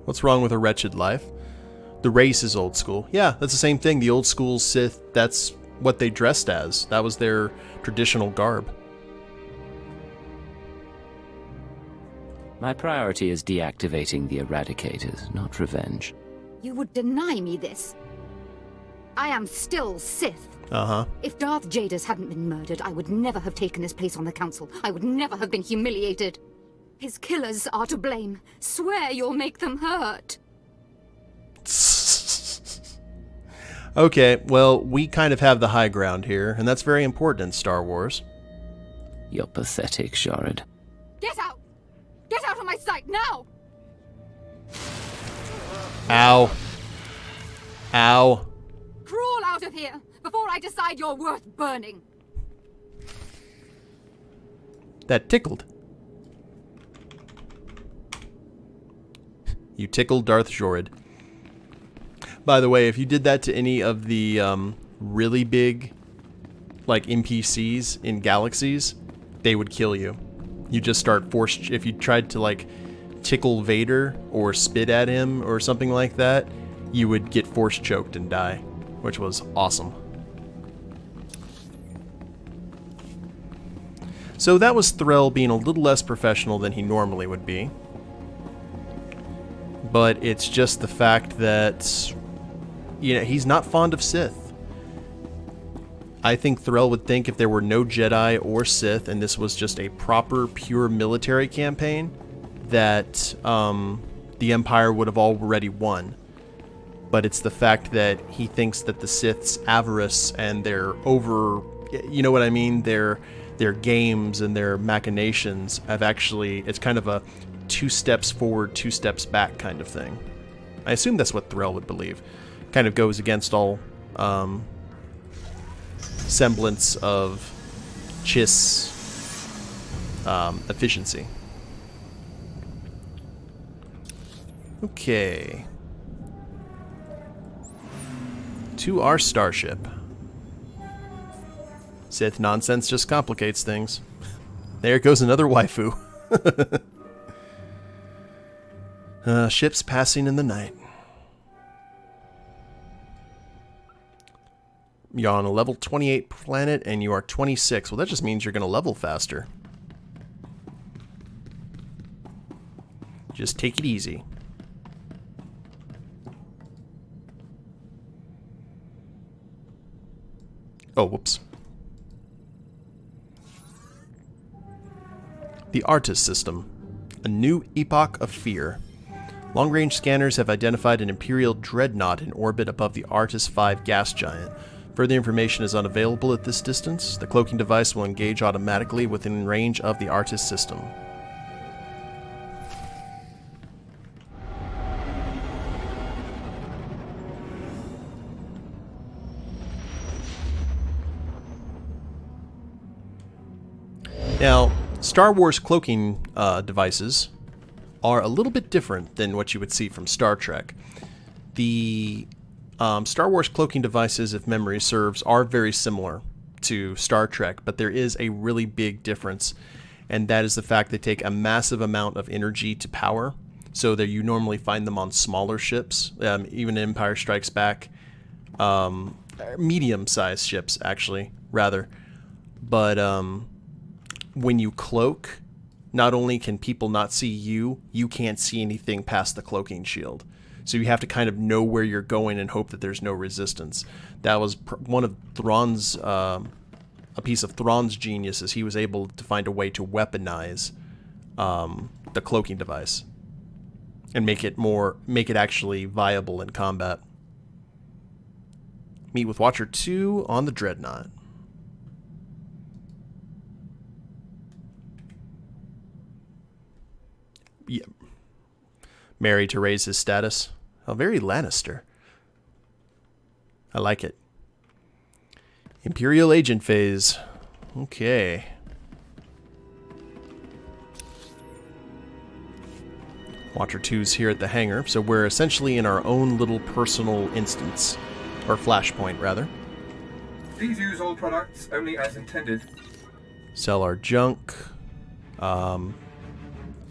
What's wrong with a wretched life? The race is old school. Yeah, that's the same thing. The old school Sith, that's what they dressed as. That was their traditional garb. My priority is deactivating the Eradicators, not revenge. You would deny me this? I am still Sith. Uh-huh. If Darth Jadis hadn't been murdered, I would never have taken his place on the council. I would never have been humiliated. His killers are to blame. Swear you'll make them hurt. Okay, well, we kind of have the high ground here, and that's very important in Star Wars. You're pathetic, Jared. Get out! Get out of my sight, now! Ow. Ow. Crawl out of here, before I decide you're worth burning. That tickled. You tickled Darth Jorid. By the way, if you did that to any of the really big, like, NPCs in galaxies, they would kill you. You just start if you tried to, like, tickle Vader or spit at him or something like that, you would get force choked and die, which was awesome. So that was Threll being a little less professional than he normally would be. But it's just the fact that, you know, he's not fond of Sith. I think Threll would think if there were no Jedi or Sith, and this was just a proper, pure military campaign, that the Empire would have already won. But it's the fact that he thinks that the Sith's avarice and their you know what I mean, their games and their machinations have actually, it's kind of a 2 steps forward, 2 steps back kind of thing. I assume that's what Threll would believe. Kind of goes against all semblance of Chiss efficiency. Okay. To our starship. Sith nonsense just complicates things. There goes another waifu. Ships passing in the night. You're on a level 28 planet and you are 26. Well, that just means you're going to level faster. Just take it easy. Oh, whoops. The Artis system. A new epoch of fear. Long-range scanners have identified an Imperial dreadnought in orbit above the Artis V gas giant. Further information is unavailable at this distance. The cloaking device will engage automatically within range of the Artis system. Now, Star Wars cloaking devices are a little bit different than what you would see from Star Trek. The Star Wars cloaking devices, if memory serves, are very similar to Star Trek, but there is a really big difference, and that is the fact they take a massive amount of energy to power, so that you normally find them on smaller ships, even Empire Strikes Back, medium-sized ships, actually, rather. But when you cloak, not only can people not see you, you can't see anything past the cloaking shield. So you have to kind of know where you're going and hope that there's no resistance. That was one of Thrawn's, a piece of Thrawn's genius, is he was able to find a way to weaponize the cloaking device and make it actually viable in combat. Meet with Watcher 2 on the Dreadnought. Yeah. Married to raise his status. Oh, very Lannister. I like it. Imperial Agent phase. Okay. Watcher 2's here at the hangar, so we're essentially in our own little personal instance. Or flashpoint, rather. Please use all products only as intended. Sell our junk.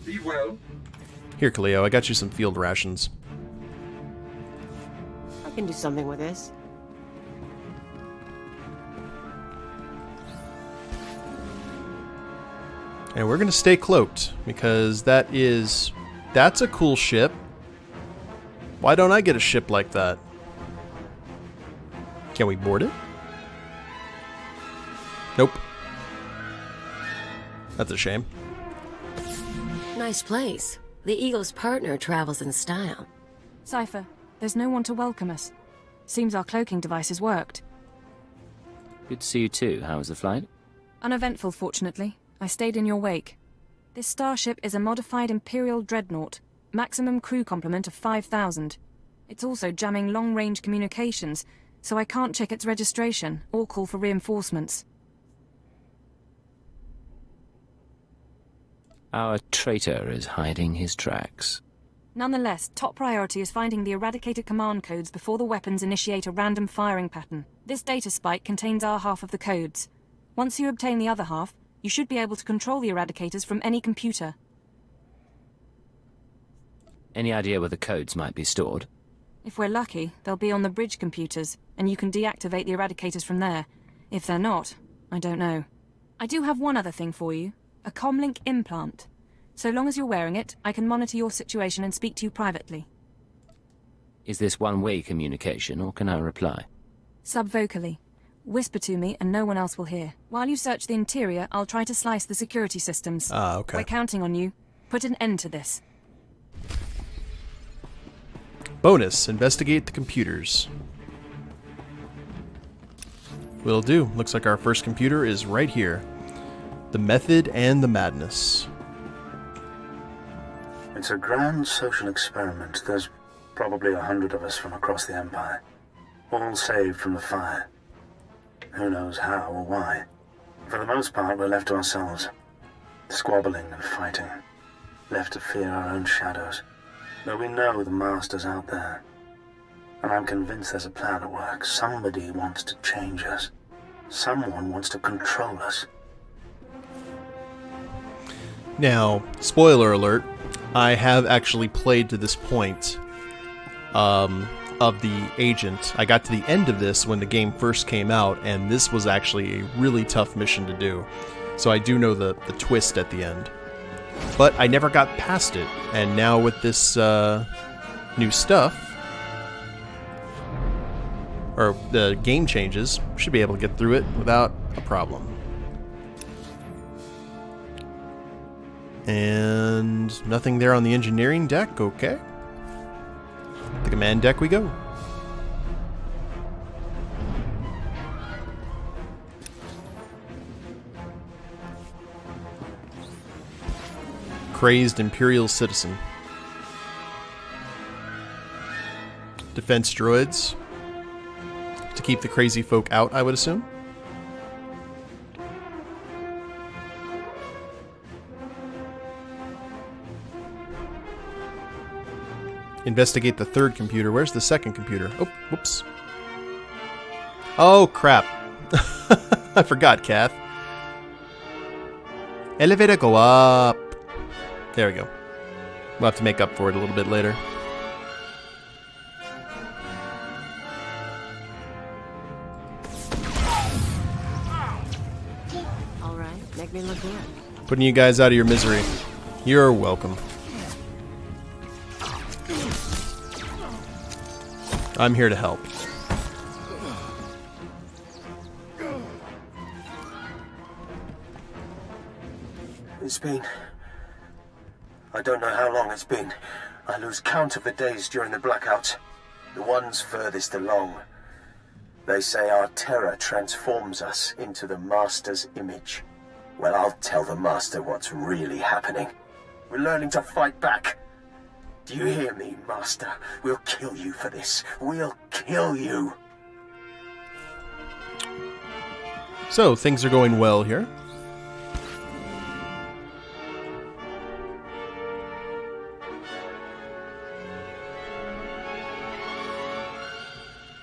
Be well. Here, Cleo, I got you some field rations. I can do something with this. And we're going to stay cloaked, because that's a cool ship. Why don't I get a ship like that? Can we board it? Nope. That's a shame. Nice place. The Eagle's partner travels in style. Cypher, there's no one to welcome us. Seems our cloaking devices worked. Good to see you too. How was the flight? Uneventful, fortunately. I stayed in your wake. This starship is a modified Imperial dreadnought. Maximum crew complement of 5,000. It's also jamming long-range communications, so I can't check its registration or call for reinforcements. Our traitor is hiding his tracks. Nonetheless, top priority is finding the Eradicator command codes before the weapons initiate a random firing pattern. This data spike contains our half of the codes. Once you obtain the other half, you should be able to control the Eradicators from any computer. Any idea where the codes might be stored? If we're lucky, they'll be on the bridge computers, and you can deactivate the Eradicators from there. If they're not, I don't know. I do have one other thing for you. A comlink implant. So long as you're wearing it, I can monitor your situation and speak to you privately. Is this one-way communication, or can I reply? Subvocally. Whisper to me and no one else will hear. While you search the interior, I'll try to slice the security systems. Ah, okay. We're counting on you. Put an end to this. Bonus, investigate the computers. Will do. Looks like our first computer is right here. The Method and the Madness. It's a grand social experiment. There's probably 100 of us from across the Empire. All saved from the fire. Who knows how or why. For the most part, we're left to ourselves. Squabbling and fighting. Left to fear our own shadows. But we know the Master's out there. And I'm convinced there's a plan at work. Somebody wants to change us. Someone wants to control us. Now, spoiler alert, I have actually played to this point of the Agent. I got to the end of this when the game first came out, and this was actually a really tough mission to do. So I do know the twist at the end. But I never got past it, and now with this new stuff, or the game changes, should be able to get through it without a problem. And nothing there on the engineering deck, okay. The command deck we go. Crazed Imperial citizen. Defense droids. To keep the crazy folk out, I would assume. Investigate the third computer. Where's the second computer? Oh, whoops. Oh, crap. I forgot, Kath. Elevator, go up. There we go. We'll have to make up for it a little bit later. All right, make me look good. Putting you guys out of your misery. You're welcome. I'm here to help. It's been... I don't know how long it's been. I lose count of the days during the blackouts. The ones furthest along. They say our terror transforms us into the Master's image. Well, I'll tell the Master what's really happening. We're learning to fight back. Do you hear me, Master? We'll kill you for this. We'll kill you. So, things are going well here.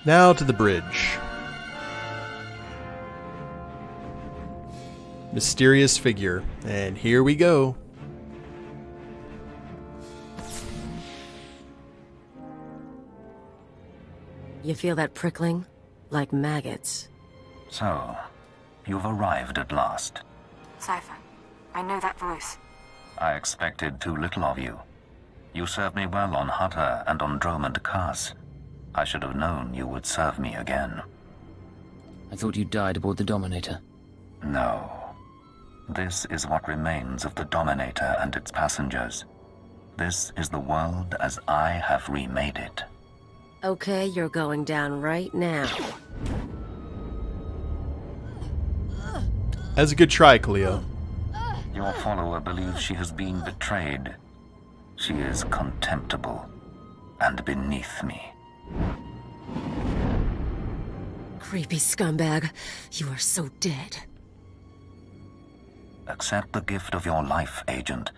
Now to the bridge. Mysterious figure. And here we go. You feel that prickling? Like maggots. So, you've arrived at last. Cypher, I know that voice. I expected too little of you. You served me well on Hutter and on Dromund Kaas. I should have known you would serve me again. I thought you died aboard the Dominator. No. This is what remains of the Dominator and its passengers. This is the world as I have remade it. Okay, you're going down right now. That's a good try, Cleo. Your follower believes she has been betrayed. She is contemptible and beneath me. Creepy scumbag. You are so dead. Accept the gift of your life, Agent,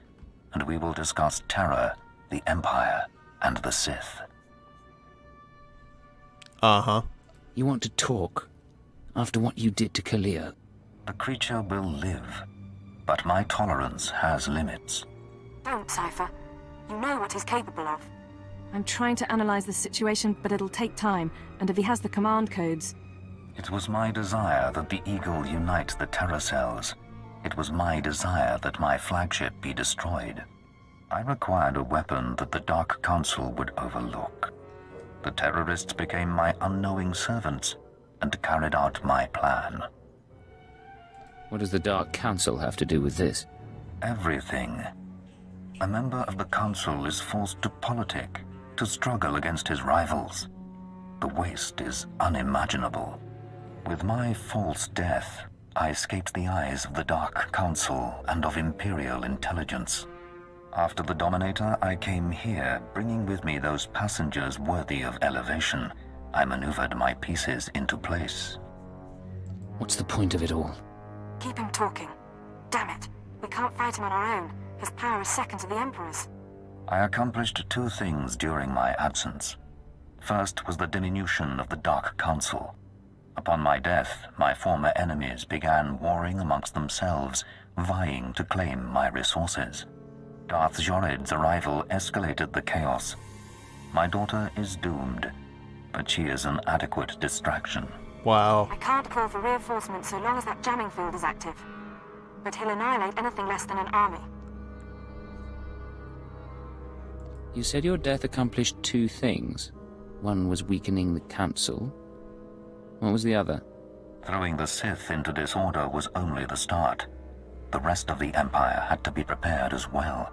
and we will discuss Terror, the Empire, and the Sith. Uh-huh. You want to talk after what you did to Kalia? The creature will live, but my tolerance has limits. Don't, Cypher. You know what he's capable of. I'm trying to analyze the situation, but it'll take time, and if he has the command codes... It was my desire that the Eagle unite the Terror cells. It was my desire that my flagship be destroyed. I required a weapon that the Dark Council would overlook. The terrorists became my unknowing servants and carried out my plan. What does the Dark Council have to do with this? Everything. A member of the Council is forced to politic, to struggle against his rivals. The waste is unimaginable. With my false death, I escaped the eyes of the Dark Council and of Imperial intelligence. After the Dominator, I came here, bringing with me those passengers worthy of elevation. I maneuvered my pieces into place. What's the point of it all? Keep him talking. Damn it. We can't fight him on our own. His power is second to the Emperor's. I accomplished two things during my absence. First was the diminution of the Dark Council. Upon my death, my former enemies began warring amongst themselves, vying to claim my resources. Darth Jored's arrival escalated the chaos. My daughter is doomed, but she is an adequate distraction. Wow. I can't call for reinforcements so long as that jamming field is active. But he'll annihilate anything less than an army. You said your death accomplished two things. One was weakening the Council. What was the other? Throwing the Sith into disorder was only the start. The rest of the Empire had to be prepared as well.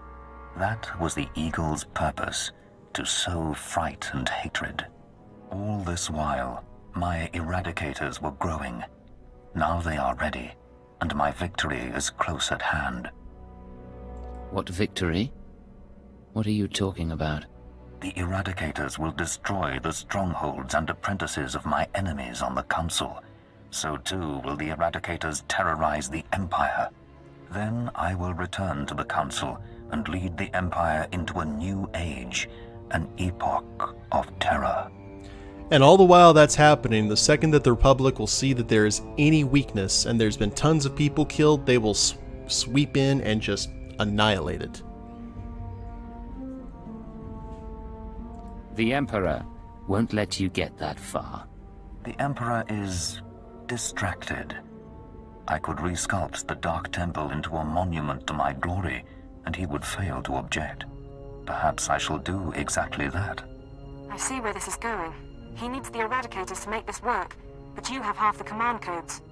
That was the Eagle's purpose, to sow fright and hatred. All this while, my Eradicators were growing. Now they are ready, and my victory is close at hand. What victory? What are you talking about? The Eradicators will destroy the strongholds and apprentices of my enemies on the Council. So too will the Eradicators terrorize the Empire. Then I will return to the Council and lead the Empire into a new age, an epoch of terror. And all the while that's happening, the second that the Republic will see that there is any weakness and there's been tons of people killed, they will sweep in and just annihilate it. The Emperor won't let you get that far. The Emperor is distracted. I could resculpt the Dark Temple into a monument to my glory, and he would fail to object. Perhaps I shall do exactly that. I see where this is going. He needs the Eradicators to make this work, but you have half the command codes.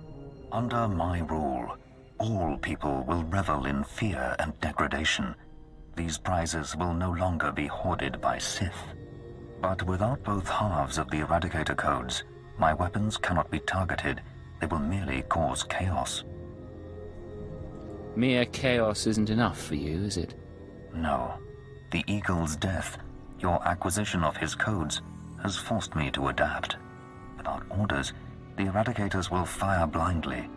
Under my rule, all people will revel in fear and degradation. These prizes will no longer be hoarded by Sith. But without both halves of the Eradicator codes, my weapons cannot be targeted. They will merely cause chaos. Mere chaos isn't enough for you, is it? No. The Eagle's death, your acquisition of his codes, has forced me to adapt. Without orders, the Eradicators will fire blindly.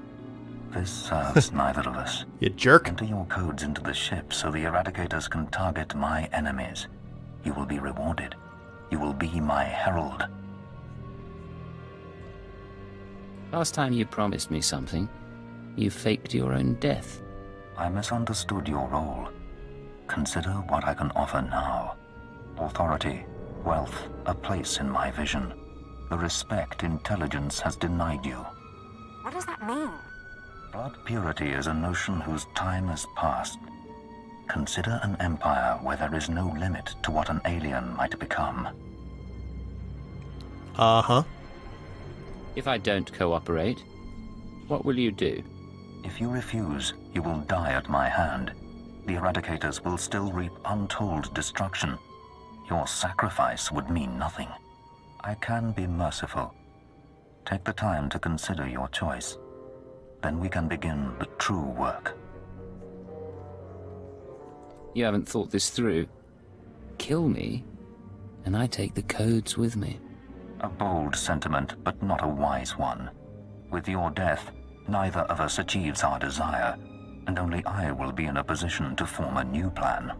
This serves neither of us. You jerk. Enter your codes into the ship so the Eradicators can target my enemies. You will be rewarded. You will be my herald. Last time you promised me something, you faked your own death. I misunderstood your role. Consider what I can offer now. Authority, wealth, a place in my vision. The respect intelligence has denied you. What does that mean? Blood purity is a notion whose time has passed. Consider an empire where there is no limit to what an alien might become. Uh-huh. If I don't cooperate, what will you do? If you refuse, you will die at my hand. The Eradicators will still reap untold destruction. Your sacrifice would mean nothing. I can be merciful. Take the time to consider your choice. Then we can begin the true work. You haven't thought this through. Kill me, and I take the codes with me. A bold sentiment, but not a wise one. With your death, neither of us achieves our desire, and only I will be in a position to form a new plan.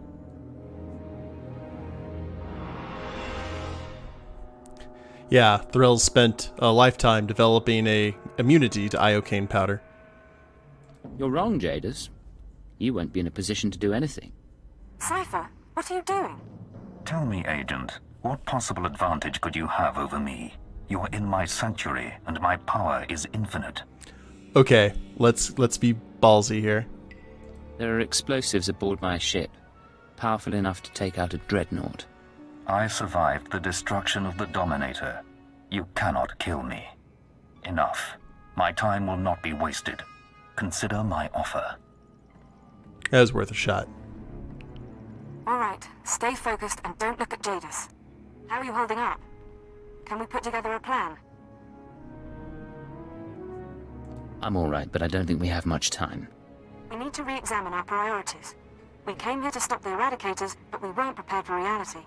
Yeah, Threll spent a lifetime developing a immunity to iocane powder. You're wrong, Jadis. You won't be in a position to do anything. Cypher, what are you doing? Tell me, Agent, what possible advantage could you have over me? You're in my sanctuary, and my power is infinite. Okay, let's be ballsy here. There are explosives aboard my ship, powerful enough to take out a dreadnought. I survived the destruction of the Dominator. You cannot kill me. Enough. My time will not be wasted. Consider my offer. That was worth a shot. Alright, stay focused and don't look at Jadis. How are you holding up? Can we put together a plan? I'm alright, but I don't think we have much time. We need to re-examine our priorities. We came here to stop the Eradicators, but we weren't prepared for reality.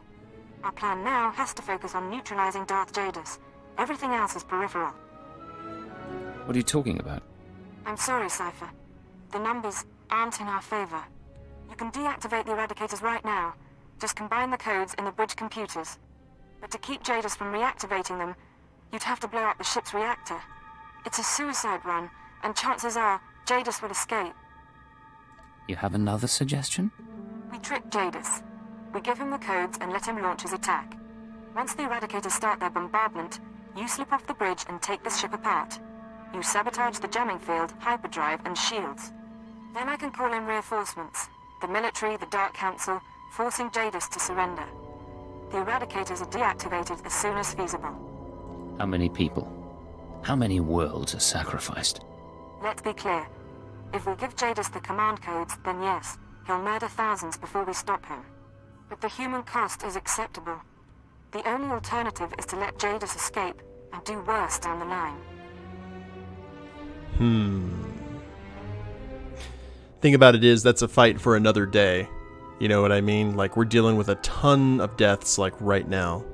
Our plan now has to focus on neutralizing Darth Jadis. Everything else is peripheral. What are you talking about? I'm sorry, Cypher. The numbers aren't in our favor. You can deactivate the Eradicators right now. Just combine the codes in the bridge computers. But to keep Jadis from reactivating them, you'd have to blow up the ship's reactor. It's a suicide run, and chances are Jadis will escape. You have another suggestion? We trick Jadis. We give him the codes and let him launch his attack. Once the Eradicators start their bombardment, you slip off the bridge and take the ship apart. You sabotage the jamming field, hyperdrive, and shields. Then I can call in reinforcements. The military, the Dark Council, forcing Jadis to surrender. The Eradicators are deactivated as soon as feasible. How many people? How many worlds are sacrificed? Let's be clear. If we give Jadis the command codes, then yes, he'll murder thousands before we stop him. But the human cost is acceptable. The only alternative is to let Jadis escape and do worse down the line. Thing about it is, that's a fight for another day. You know what I mean? Like, we're dealing with a ton of deaths, like, right now.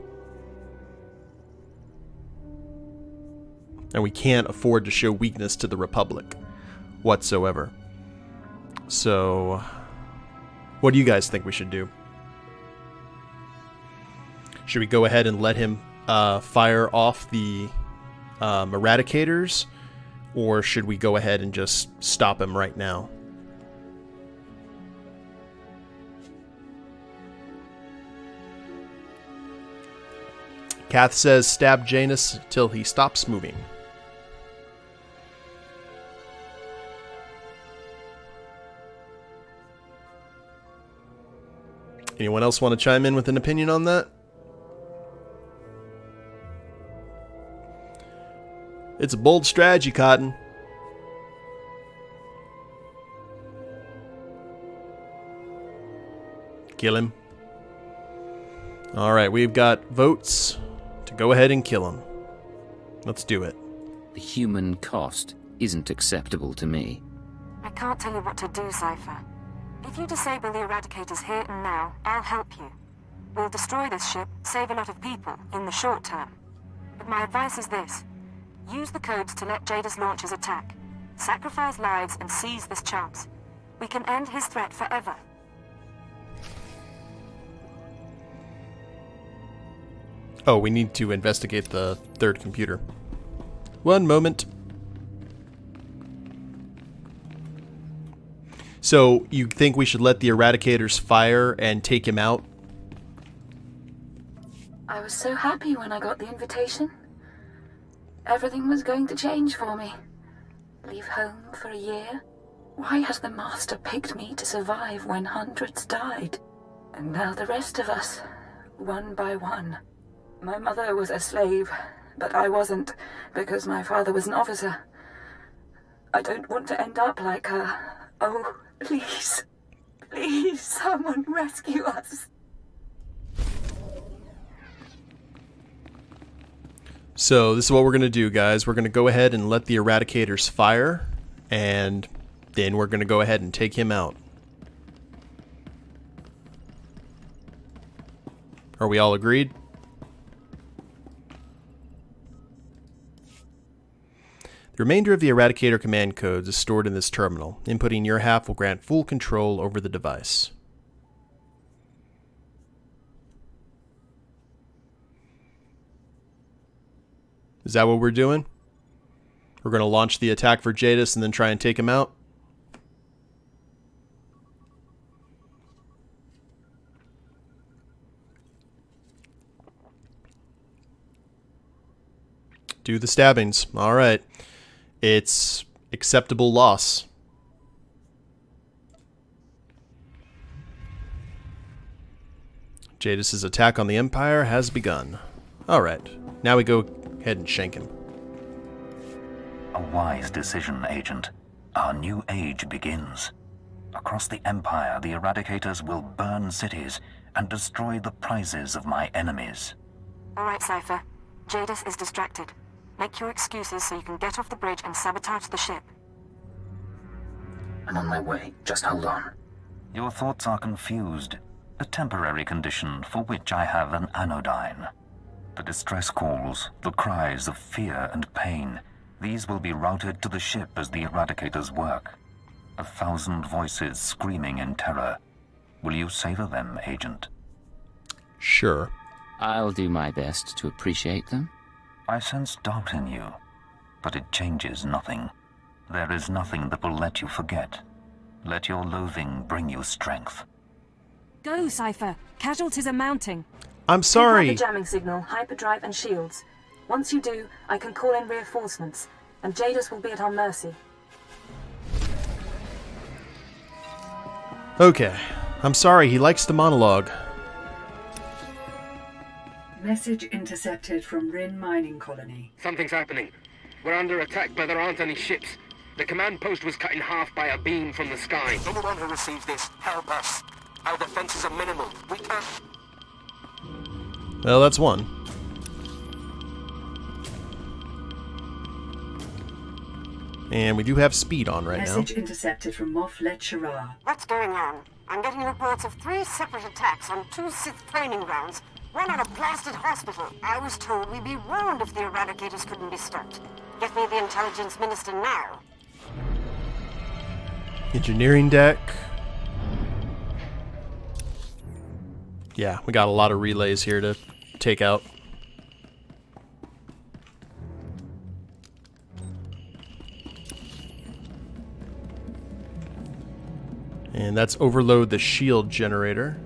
And we can't afford to show weakness to the Republic whatsoever. So, what do you guys think we should do? Should we go ahead and let him fire off the Eradicators? Or should we go ahead and just stop him right now? Kath says, stab Janus till he stops moving. Anyone else want to chime in with an opinion on that? It's a bold strategy, Cotton. Kill him. Alright, we've got votes to go ahead and kill him. Let's do it. The human cost isn't acceptable to me. I can't tell you what to do, Cypher. If you disable the Eradicators here and now, I'll help you. We'll destroy this ship, save a lot of people, in the short term. But my advice is this. Use the codes to let Jadis launch his attack. Sacrifice lives and seize this chance. We can end his threat forever. Oh, we need to investigate the third computer. One moment. So, you think we should let the Eradicators fire and take him out? I was so happy when I got the invitation. Everything was going to change for me. Leave home for a year? Why has the Master picked me to survive when hundreds died? And now the rest of us, one by one. My mother was a slave, but I wasn't, because my father was an officer. I don't want to end up like her. Oh, please. Please, someone rescue us. So this is what we're going to do, guys. We're going to go ahead and let the Eradicators fire, and then we're going to go ahead and take him out. Are we all agreed? The remainder of the Eradicator command codes is stored in this terminal. Inputting your half will grant full control over the device. Is that what we're doing? We're going to launch the attack for Jadis and then try and take him out? Do the stabbings. Alright. It's acceptable loss. Jadis' attack on the Empire has begun. Alright. Now we go ahead and shank him. A wise decision, Agent. Our new age begins. Across the Empire, the Eradicators will burn cities and destroy the prizes of my enemies. All right, Cypher. Jadis is distracted. Make your excuses so you can get off the bridge and sabotage the ship. I'm on my way. Just hold on. Your thoughts are confused. A temporary condition for which I have an anodyne. The distress calls, the cries of fear and pain, these will be routed to the ship as the Eradicators work. 1,000 voices screaming in terror. Will you savor them, Agent? Sure. I'll do my best to appreciate them. I sense doubt in you, but it changes nothing. There is nothing that will let you forget. Let your loathing bring you strength. Go, Cypher. Casualties are mounting. I'm sorry. Take out the jamming signal, hyperdrive, and shields. Once you do, I can call in reinforcements, and Jadis will be at our mercy. Okay. I'm sorry, he likes to monologue. Message intercepted from Rin Mining Colony. Something's happening. We're under attack, but there aren't any ships. The command post was cut in half by a beam from the sky. Anyone who receives this, help us. Our defenses are minimal. We can't... Well, that's one. And we do have speed on right now. Message intercepted from Moff Letchera. What's going on? I'm getting reports of 3 separate attacks on 2 Sith training grounds. One on a blasted hospital. I was told we'd be ruined if the Eradicators couldn't be stopped. Get me the intelligence minister now. Engineering deck. Yeah, we got a lot of relays here to take out. And that's overload the shield generator.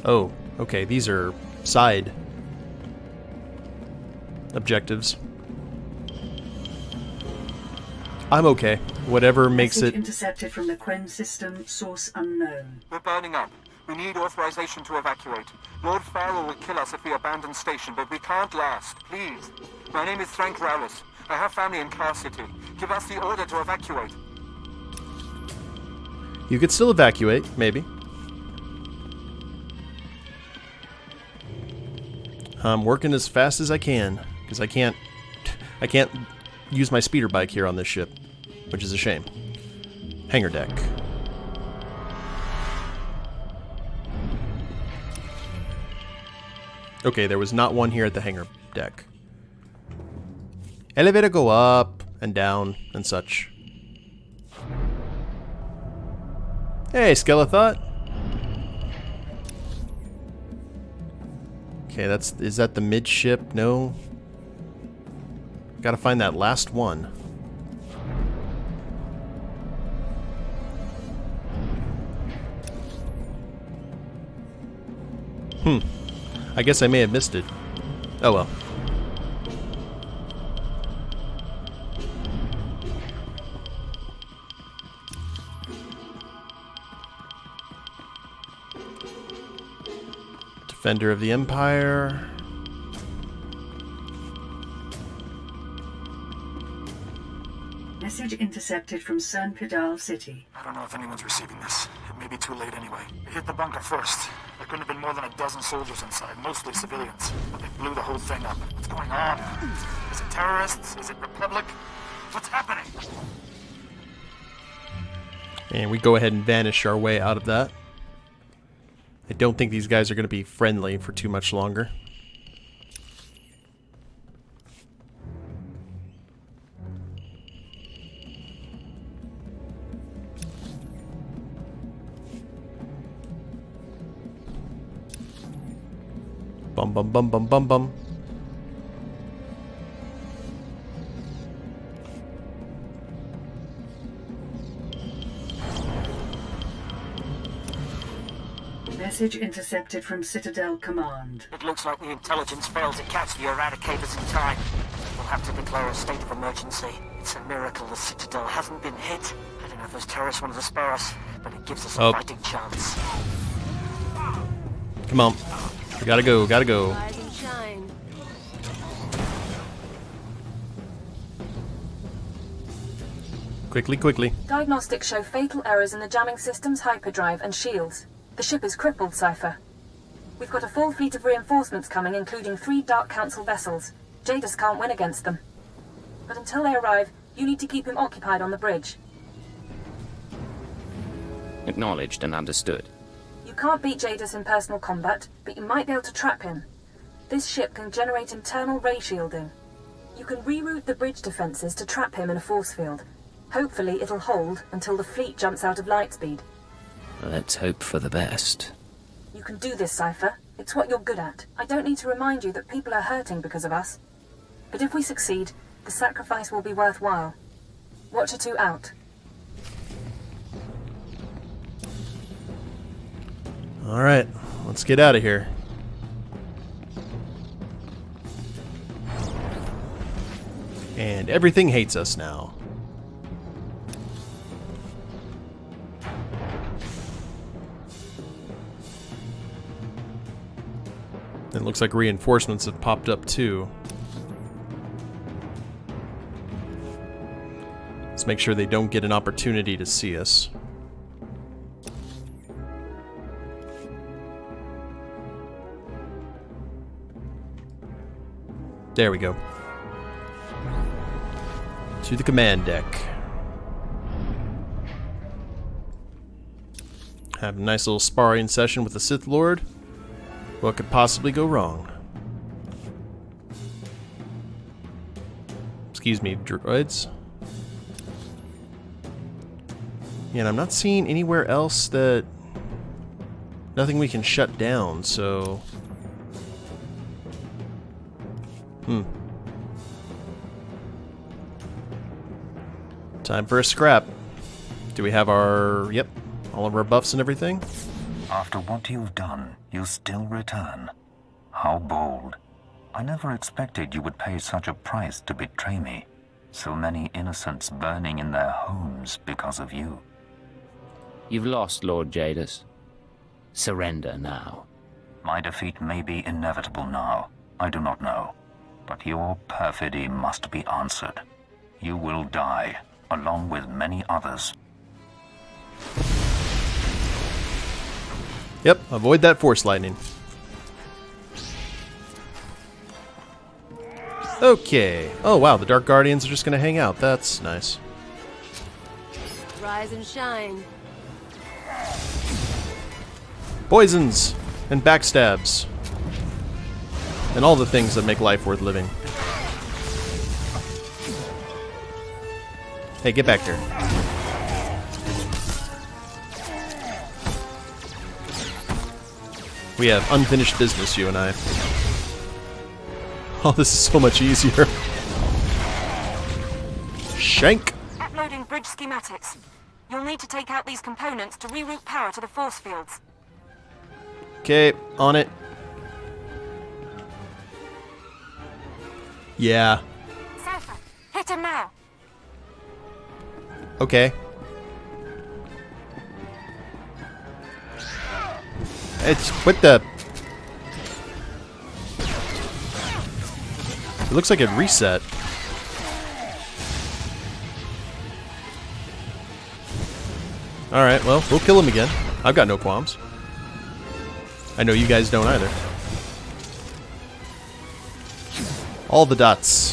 Oh, okay, these are side objectives. I'm okay. Whatever makes Message it... intercepted from the Quen system, source unknown. We're burning up. We need authorization to evacuate. Lord Farrell will kill us if we abandon station, but we can't last. Please. My name is Frank Rowlis. I have family in Car City. Give us the order to evacuate. You could still evacuate, maybe. I'm working as fast as I can, because I can't use my speeder bike here on this ship, which is a shame. Hangar deck. Okay, there was not one here at the hangar deck. Elevator go up and down and such. Hey, Skelethot. Okay, is that the midship? No. Gotta find that last one. I guess I may have missed it. Oh well. Defender of the Empire. Message intercepted from Cern Pedal City. I don't know if anyone's receiving this. It may be too late anyway. They hit the bunker first. There couldn't have been more than a dozen soldiers inside, mostly civilians. But they blew the whole thing up. What's going on? Is it terrorists? Is it Republic? What's happening? And we go ahead and vanish our way out of that. I don't think these guys are going to be friendly for too much longer. Bum bum bum bum bum bum. Message intercepted from Citadel Command. It looks like the intelligence failed to catch the Eradicators in time. We'll have to declare a state of emergency. It's a miracle the Citadel hasn't been hit. I don't know if those terrorists wanted to spare us, but it gives us a fighting chance. Come on. We gotta go, gotta go. Rise and shine. Quickly, quickly. Diagnostics show fatal errors in the jamming system's hyperdrive and shields. The ship is crippled, Cypher. We've got a full fleet of reinforcements coming, including 3 Dark Council vessels. Jadis can't win against them. But until they arrive, you need to keep him occupied on the bridge. Acknowledged and understood. You can't beat Jadis in personal combat, but you might be able to trap him. This ship can generate internal ray shielding. You can reroute the bridge defenses to trap him in a force field. Hopefully it'll hold until the fleet jumps out of light speed. Let's hope for the best. You can do this, Cypher. It's what you're good at. I don't need to remind you that people are hurting because of us. But if we succeed, the sacrifice will be worthwhile. Watcher 2 out. Alright, let's get out of here. And everything hates us now. It looks like reinforcements have popped up too. Let's make sure they don't get an opportunity to see us. There we go. To the command deck. Have a nice little sparring session with the Sith Lord. What could possibly go wrong? Excuse me, droids. Yeah, and I'm not seeing anywhere else that... Nothing we can shut down, so... Time for a scrap. Do we have our... Yep, all of our buffs and everything? After what you've done, you still return. How bold. I never expected you would pay such a price to betray me. So many innocents burning in their homes because of you. You've lost, Lord Jadis. Surrender now. My defeat may be inevitable now. I do not know. But your perfidy must be answered. You will die, along with many others. Yep, avoid that force lightning. Okay. Oh wow, the Dark Guardians are just gonna hang out. That's nice. Rise and shine. Poisons and backstabs. And all the things that make life worth living. Hey, get back here. We have unfinished business, you and I. Oh, this is so much easier. Shank! Uploading bridge schematics. You'll need to take out these components to reroute power to the force fields. Okay, on it. Yeah. Cypher, hit him now. Okay. It's... What the... It looks like it reset. Alright, well, we'll kill him again. I've got no qualms. I know you guys don't either. All the dots.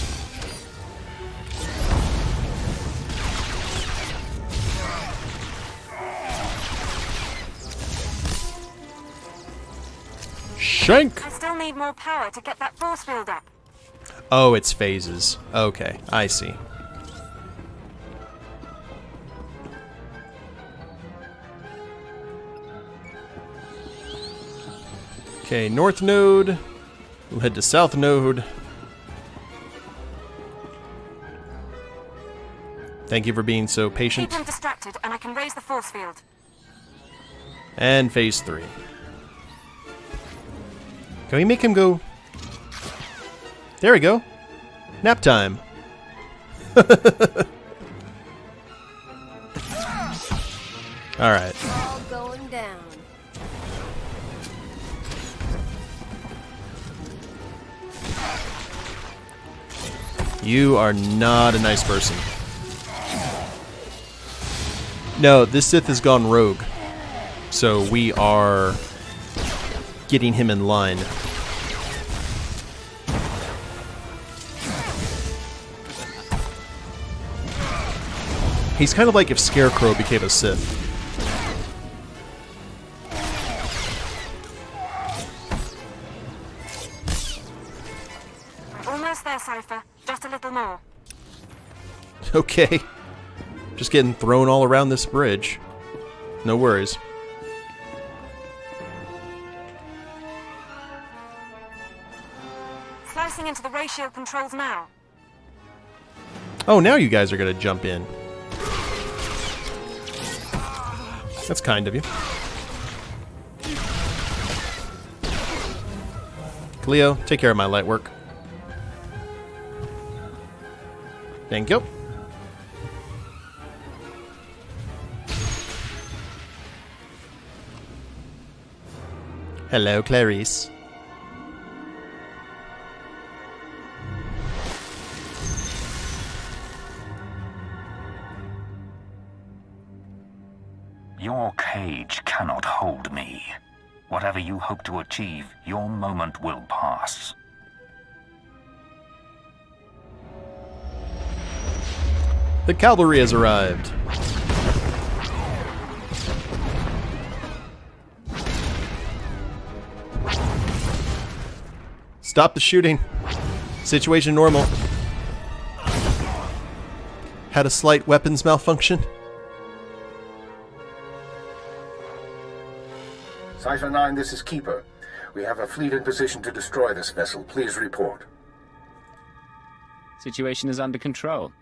Shank! I still need more power to get that force field up. Oh, it's phases. Okay, I see. Okay, north node. We'll head to south node. Thank you for being so patient. Keep him distracted, and I can raise the force field. And phase 3. Can we make him go? There we go. Nap time. Alright. All going down. You are not a nice person. No, this Sith has gone rogue. So we are getting him in line. He's kind of like if Scarecrow became a Sith. Almost there, Cypher. Just a little more. Okay. Just getting thrown all around this bridge. No worries. Slicing into the ratio controls now. Oh, now you guys are going to jump in. That's kind of you. Cleo, take care of my light work. Thank you. Hello, Clarice. Your cage cannot hold me. Whatever you hope to achieve, your moment will pass. The cavalry has arrived. Stop the shooting. Situation normal. Had a slight weapons malfunction. Cypher 9, this is Keeper. We have a fleet in position to destroy this vessel. Please report. Situation is under control.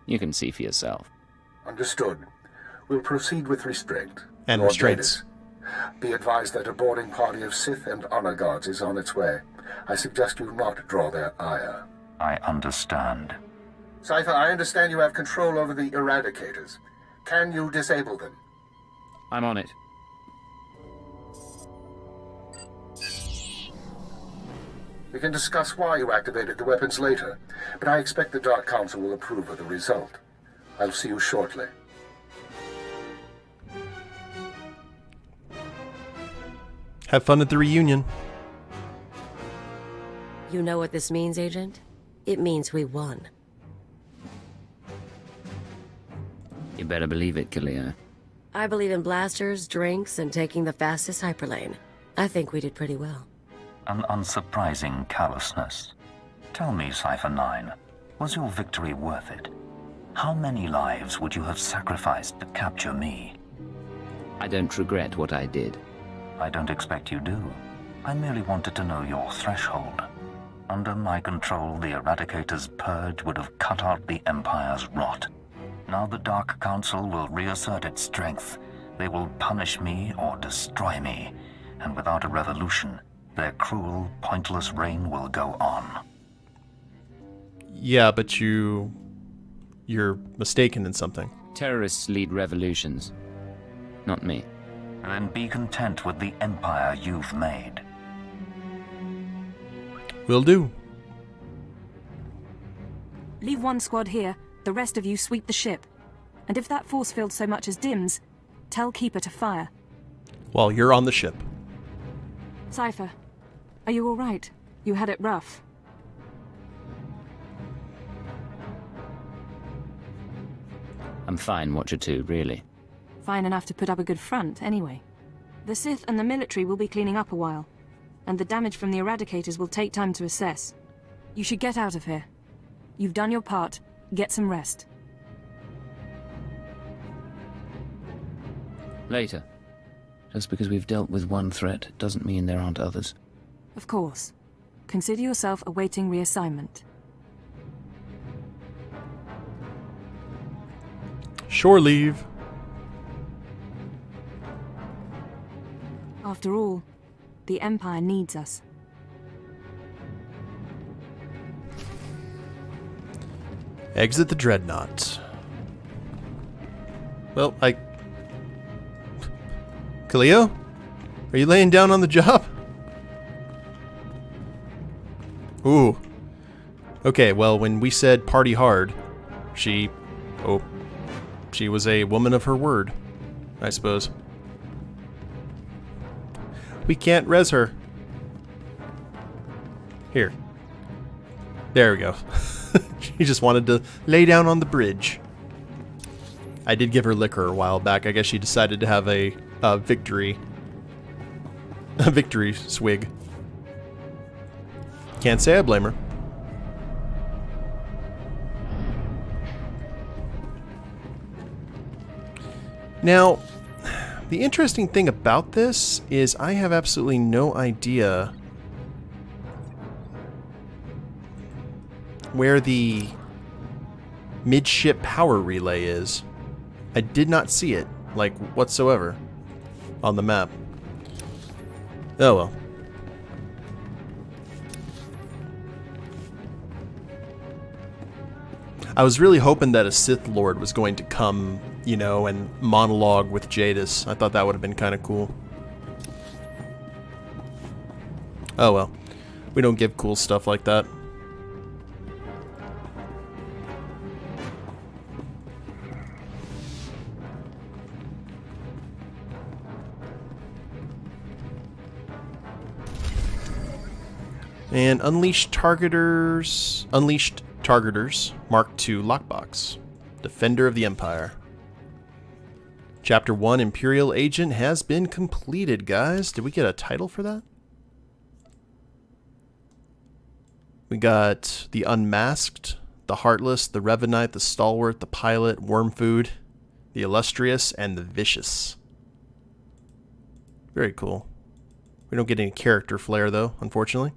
You can see for yourself. Understood. We'll proceed with restraint. And Lord restraints. Davis, be advised that a boarding party of Sith and honor guards is on its way. I suggest you not draw their ire. I understand. Cypher, I understand you have control over the Eradicators. Can you disable them? I'm on it. We can discuss why you activated the weapons later, but I expect the Dark Council will approve of the result. I'll see you shortly. Have fun at the reunion. You know what this means, Agent? It means we won. You better believe it, Cleo. I believe in blasters, drinks, and taking the fastest hyperlane. I think we did pretty well. An unsurprising callousness. Tell me, Cypher 9, was your victory worth it? How many lives would you have sacrificed to capture me? I don't regret what I did. I don't expect you do. I merely wanted to know your threshold. Under my control, the Eradicator's purge would have cut out the Empire's rot. Now the Dark Council will reassert its strength. They will punish me or destroy me. And without a revolution, their cruel, pointless reign will go on. Yeah, but you're mistaken in something. Terrorists lead revolutions. Not me. Then be content with the empire you've made. Will do. Leave one squad here, the rest of you sweep the ship. And if that force field so much as dims, tell Keeper to fire. While you're on the ship. Cypher, are you alright? You had it rough. I'm fine, Watcher 2, really. Fine enough to put up a good front, anyway. The Sith and the military will be cleaning up a while, and the damage from the Eradicators will take time to assess. You should get out of here. You've done your part. Get some rest. Later. Just because we've dealt with one threat doesn't mean there aren't others. Of course. Consider yourself awaiting reassignment. Shore leave. After all, the Empire needs us. Exit the Dreadnought. Well, Cleo? Are you laying down on the job? Ooh. Okay, well, when we said party hard, she was a woman of her word, I suppose. We can't res her. Here. There we go. She just wanted to lay down on the bridge. I did give her liquor a while back. I guess she decided to have a victory swig. Can't say I blame her. Now, the interesting thing about this is I have absolutely no idea where the midship power relay is. I did not see it, like, whatsoever on the map. Oh well. I was really hoping that a Sith Lord was going to come, you know, and monologue with Jadis. I thought that would have been kind of cool. Oh well. We don't give cool stuff like that. And Unleashed Targeters, Mark II Lockbox. Defender of the Empire. Chapter 1, Imperial Agent, has been completed, guys. Did we get a title for that? We got the Unmasked, the Heartless, the Revenite, the Stalwart, the Pilot, Wormfood, the Illustrious, and the Vicious. Very cool. We don't get any character flair, though, unfortunately.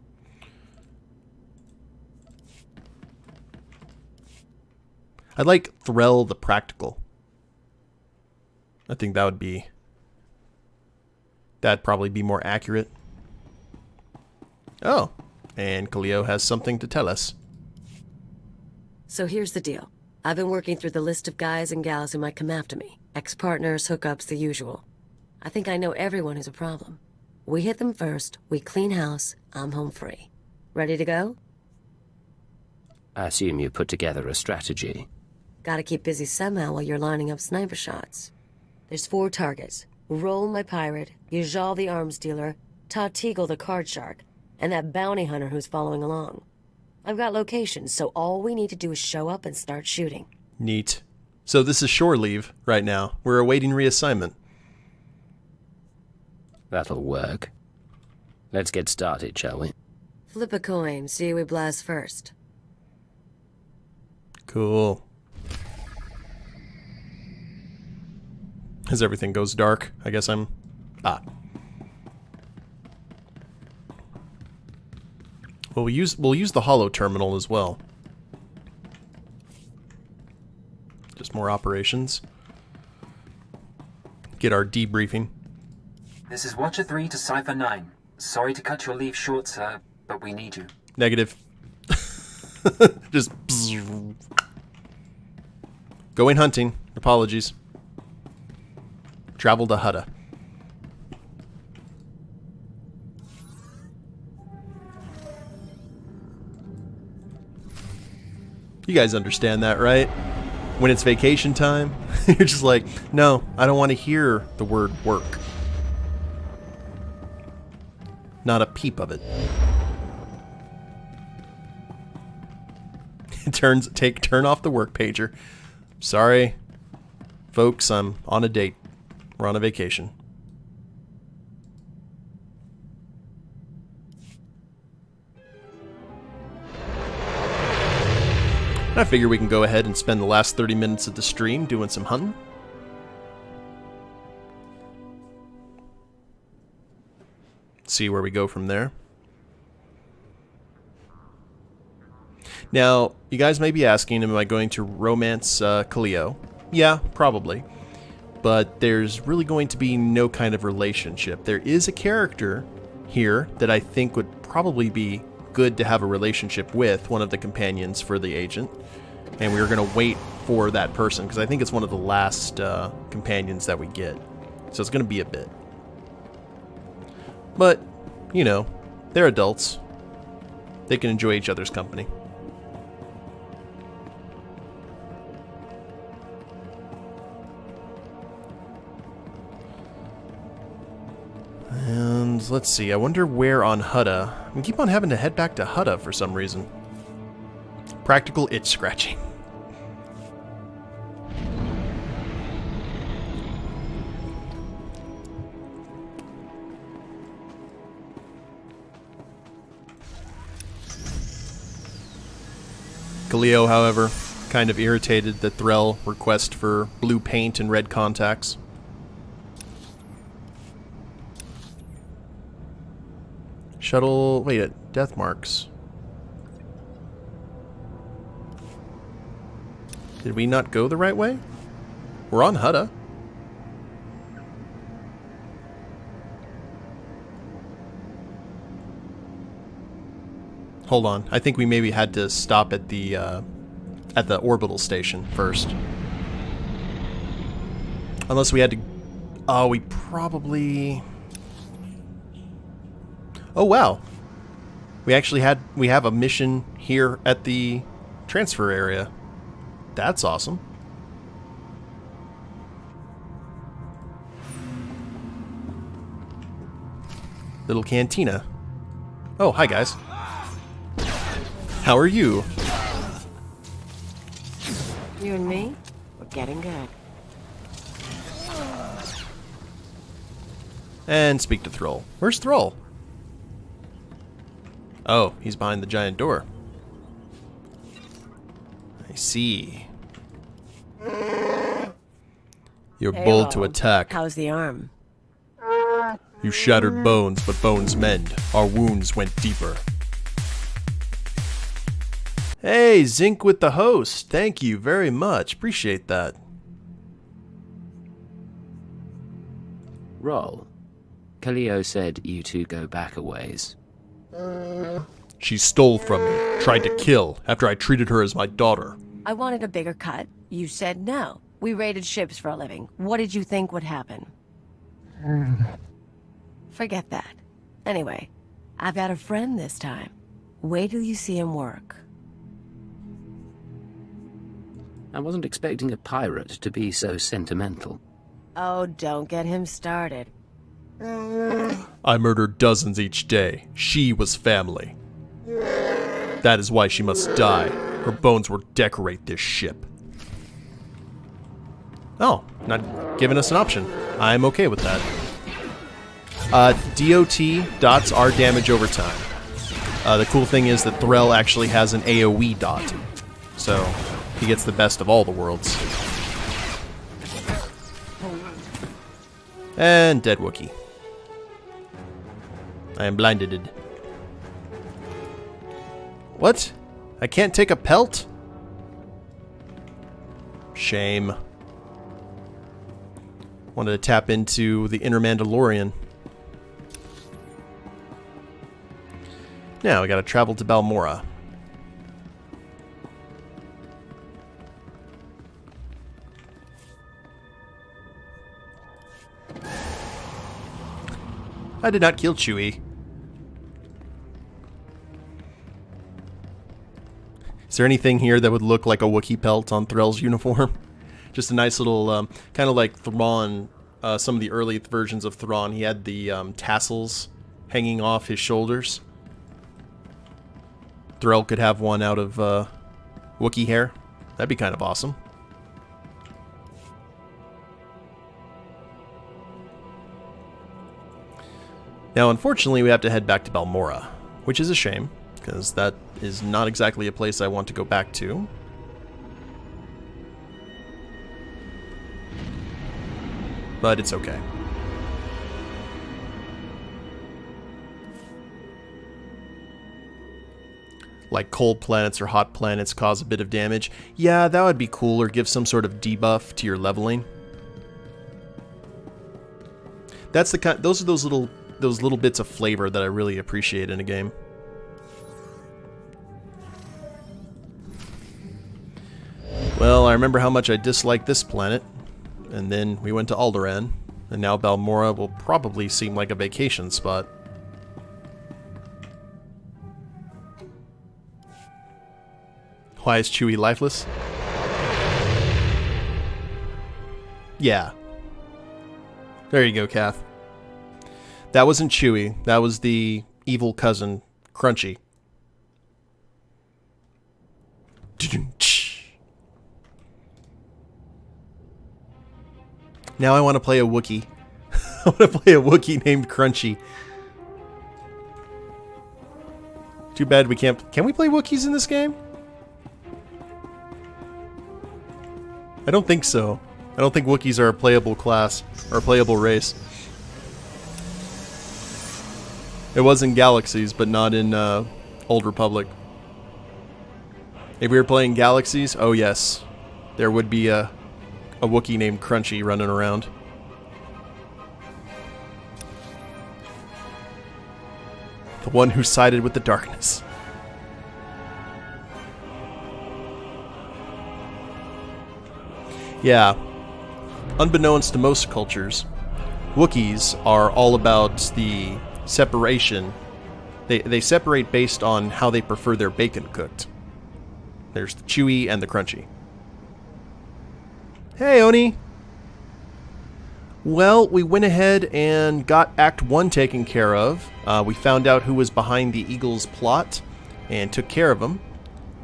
I like Threll the Practical. I think that'd probably be more accurate. Oh, and Cleo has something to tell us. So here's the deal. I've been working through the list of guys and gals who might come after me. Ex-partners, hookups, the usual. I think I know everyone who's a problem. We hit them first, we clean house, I'm home free. Ready to go? I assume you put together a strategy. Gotta keep busy somehow while you're lining up sniper shots. There's 4 targets. Roll my pirate, Yajal the arms dealer, Todd Teagle the card shark, and that bounty hunter who's following along. I've got locations, so all we need to do is show up and start shooting. Neat. So this is shore leave right now. We're awaiting reassignment. That'll work. Let's get started, shall we? Flip a coin, see who we blast first. Cool. As everything goes dark, I guess I'm... Well, we'll use the holo terminal as well. Just more operations. Get our debriefing. This is Watcher 3 to Cypher 9. Sorry to cut your leave short, sir, but we need you. Negative. Just... Going hunting. Apologies. Travel to Hutta. You guys understand that, right? When it's vacation time, you're just like, no, I don't want to hear the word work. Not a peep of it. Turn off the work pager. Sorry, folks, I'm on a date. We're on a vacation. I figure we can go ahead and spend the last 30 minutes of the stream doing some hunting. See where we go from there. Now, you guys may be asking, am I going to romance Cleo? Yeah, probably. But there's really going to be no kind of relationship. There is a character here that I think would probably be good to have a relationship with, one of the companions for the agent. And we're going to wait for that person, because I think it's one of the last companions that we get. So it's going to be a bit. But, you know, they're adults. They can enjoy each other's company. And let's see, I wonder where on Hutta. We keep on having to head back to Hutta for some reason. Practical itch scratching. Cleo, however, kind of irritated the Threll request for blue paint and red contacts. Shuttle... wait, death marks. Did we not go the right way? We're on Hutta. Hold on. I think we maybe had to stop at the orbital station first. Unless we had to... oh, we probably... oh, wow. We actually have a mission here at the transfer area. That's awesome. Little cantina. Oh, hi guys. How are you? You and me, we're getting good. And speak to Threll. Where's Threll? Oh, he's behind the giant door. I see. You're Hey, bold to Roland. attack. How's the arm? You shattered bones, but bones mend. Our wounds went deeper. Hey, Zinc with the host. Thank you very much. Appreciate that. Roll. Cleo said you two go back a ways. She stole from me, tried to kill, after I treated her as my daughter. I wanted a bigger cut. You said no. We raided ships for a living. What did you think would happen? Forget that. Anyway, I've got a friend this time. Wait till you see him work. I wasn't expecting a pirate to be so sentimental. Oh, don't get him started. I murdered dozens each day. She was family. That is why she must die. Her bones will decorate this ship. Oh, not giving us an option. I'm okay with that. DOT dots are damage over time. The cool thing is that Threll actually has an AoE dot. So, he gets the best of all the worlds. And dead Wookiee. I am blinded. What? I can't take a pelt? Shame. Wanted to tap into the inner Mandalorian. Now we gotta travel to Balmora. I did not kill Chewie. Is there anything here that would look like a Wookiee pelt on Threll's uniform? Just a nice little, kind of like Thrawn, some of the early versions of Thrawn. He had the tassels hanging off his shoulders. Threll could have one out of Wookiee hair. That'd be kind of awesome. Now, unfortunately, we have to head back to Balmorra, which is a shame, because that is not exactly a place I want to go back to. But it's okay. Like cold planets or hot planets cause a bit of damage. Yeah, that would be cool, or give some sort of debuff to your leveling. That's the kind. Those are those little bits of flavor that I really appreciate in a game. Well, I remember how much I disliked this planet, and then we went to Alderaan, and now Balmorra will probably seem like a vacation spot. Why is Chewie lifeless? Yeah. There you go, Kath. That wasn't Chewie. That was the evil cousin, Crunchy. Now I want to play a Wookiee. I want to play a Wookiee named Crunchy. Too bad we can't... Can we play Wookiees in this game? I don't think so. I don't think Wookiees are a playable class, or a playable race. It was in Galaxies, but not in Old Republic. If we were playing Galaxies, oh yes, there would be a Wookiee named Crunchy running around. The one who sided with the darkness. Yeah, unbeknownst to most cultures, Wookiees are all about the separation. They separate based on how they prefer their bacon cooked. There's the chewy and the crunchy. Hey, Oni! Well, we went ahead and got Act 1 taken care of. We found out who was behind the Eagle's plot and took care of him.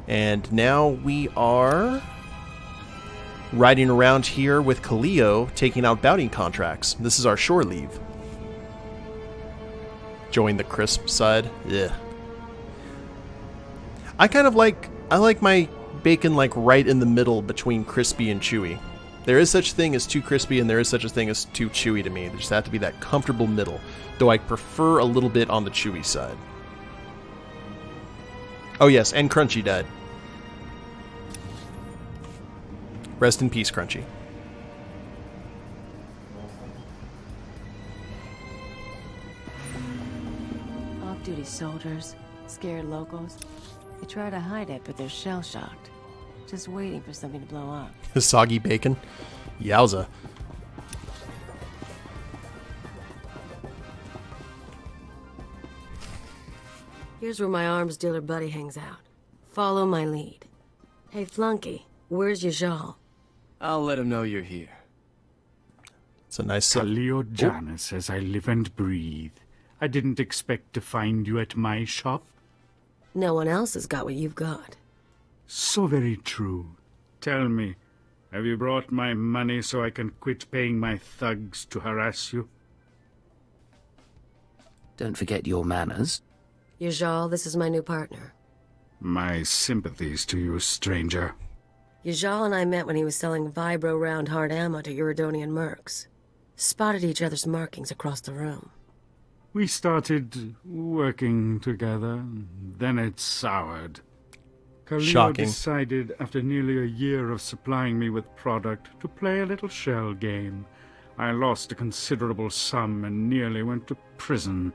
And now we are riding around here with Kaleo, taking out bounty contracts. This is our shore leave. Join the crisp side. Yeah. I like my bacon like right in the middle between crispy and chewy. There is such a thing as too crispy and there is such a thing as too chewy to me. There just have to be that comfortable middle, though I prefer a little bit on the chewy side. Oh yes, and Crunchy died. Rest in peace, Crunchy. Off-duty soldiers, scared locals. They try to hide it, but they're shell-shocked. Just waiting for something to blow up. Soggy bacon? Yowza. Here's where my arms dealer buddy hangs out. Follow my lead. Hey, Flunky, where's Yajal? I'll let him know you're here. It's a nice... Kaleo Janus, as I live and breathe. I didn't expect to find you at my shop. No one else has got what you've got. So very true. Tell me, have you brought my money so I can quit paying my thugs to harass you? Don't forget your manners. Yajal, this is my new partner. My sympathies to you, stranger. Yajal and I met when he was selling vibro round hard ammo to Uridonian mercs. Spotted each other's markings across the room. We started working together, then it soured. Kaleo Shocking. decided, after nearly a year of supplying me with product, to play a little shell game. I lost a considerable sum and nearly went to prison.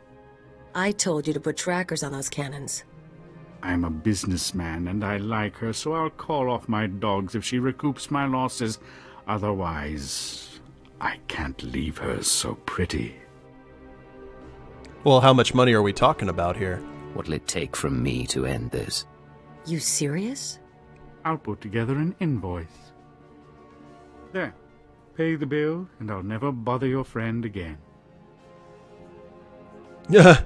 I told you to put trackers on those cannons. I'm a businessman, and I like her, so I'll call off my dogs if she recoups my losses. Otherwise, I can't leave her so pretty. Well, how much money are we talking about here? What'll it take from me to end this? You serious? I'll put together an invoice. There. Pay the bill, and I'll never bother your friend again. Yeah,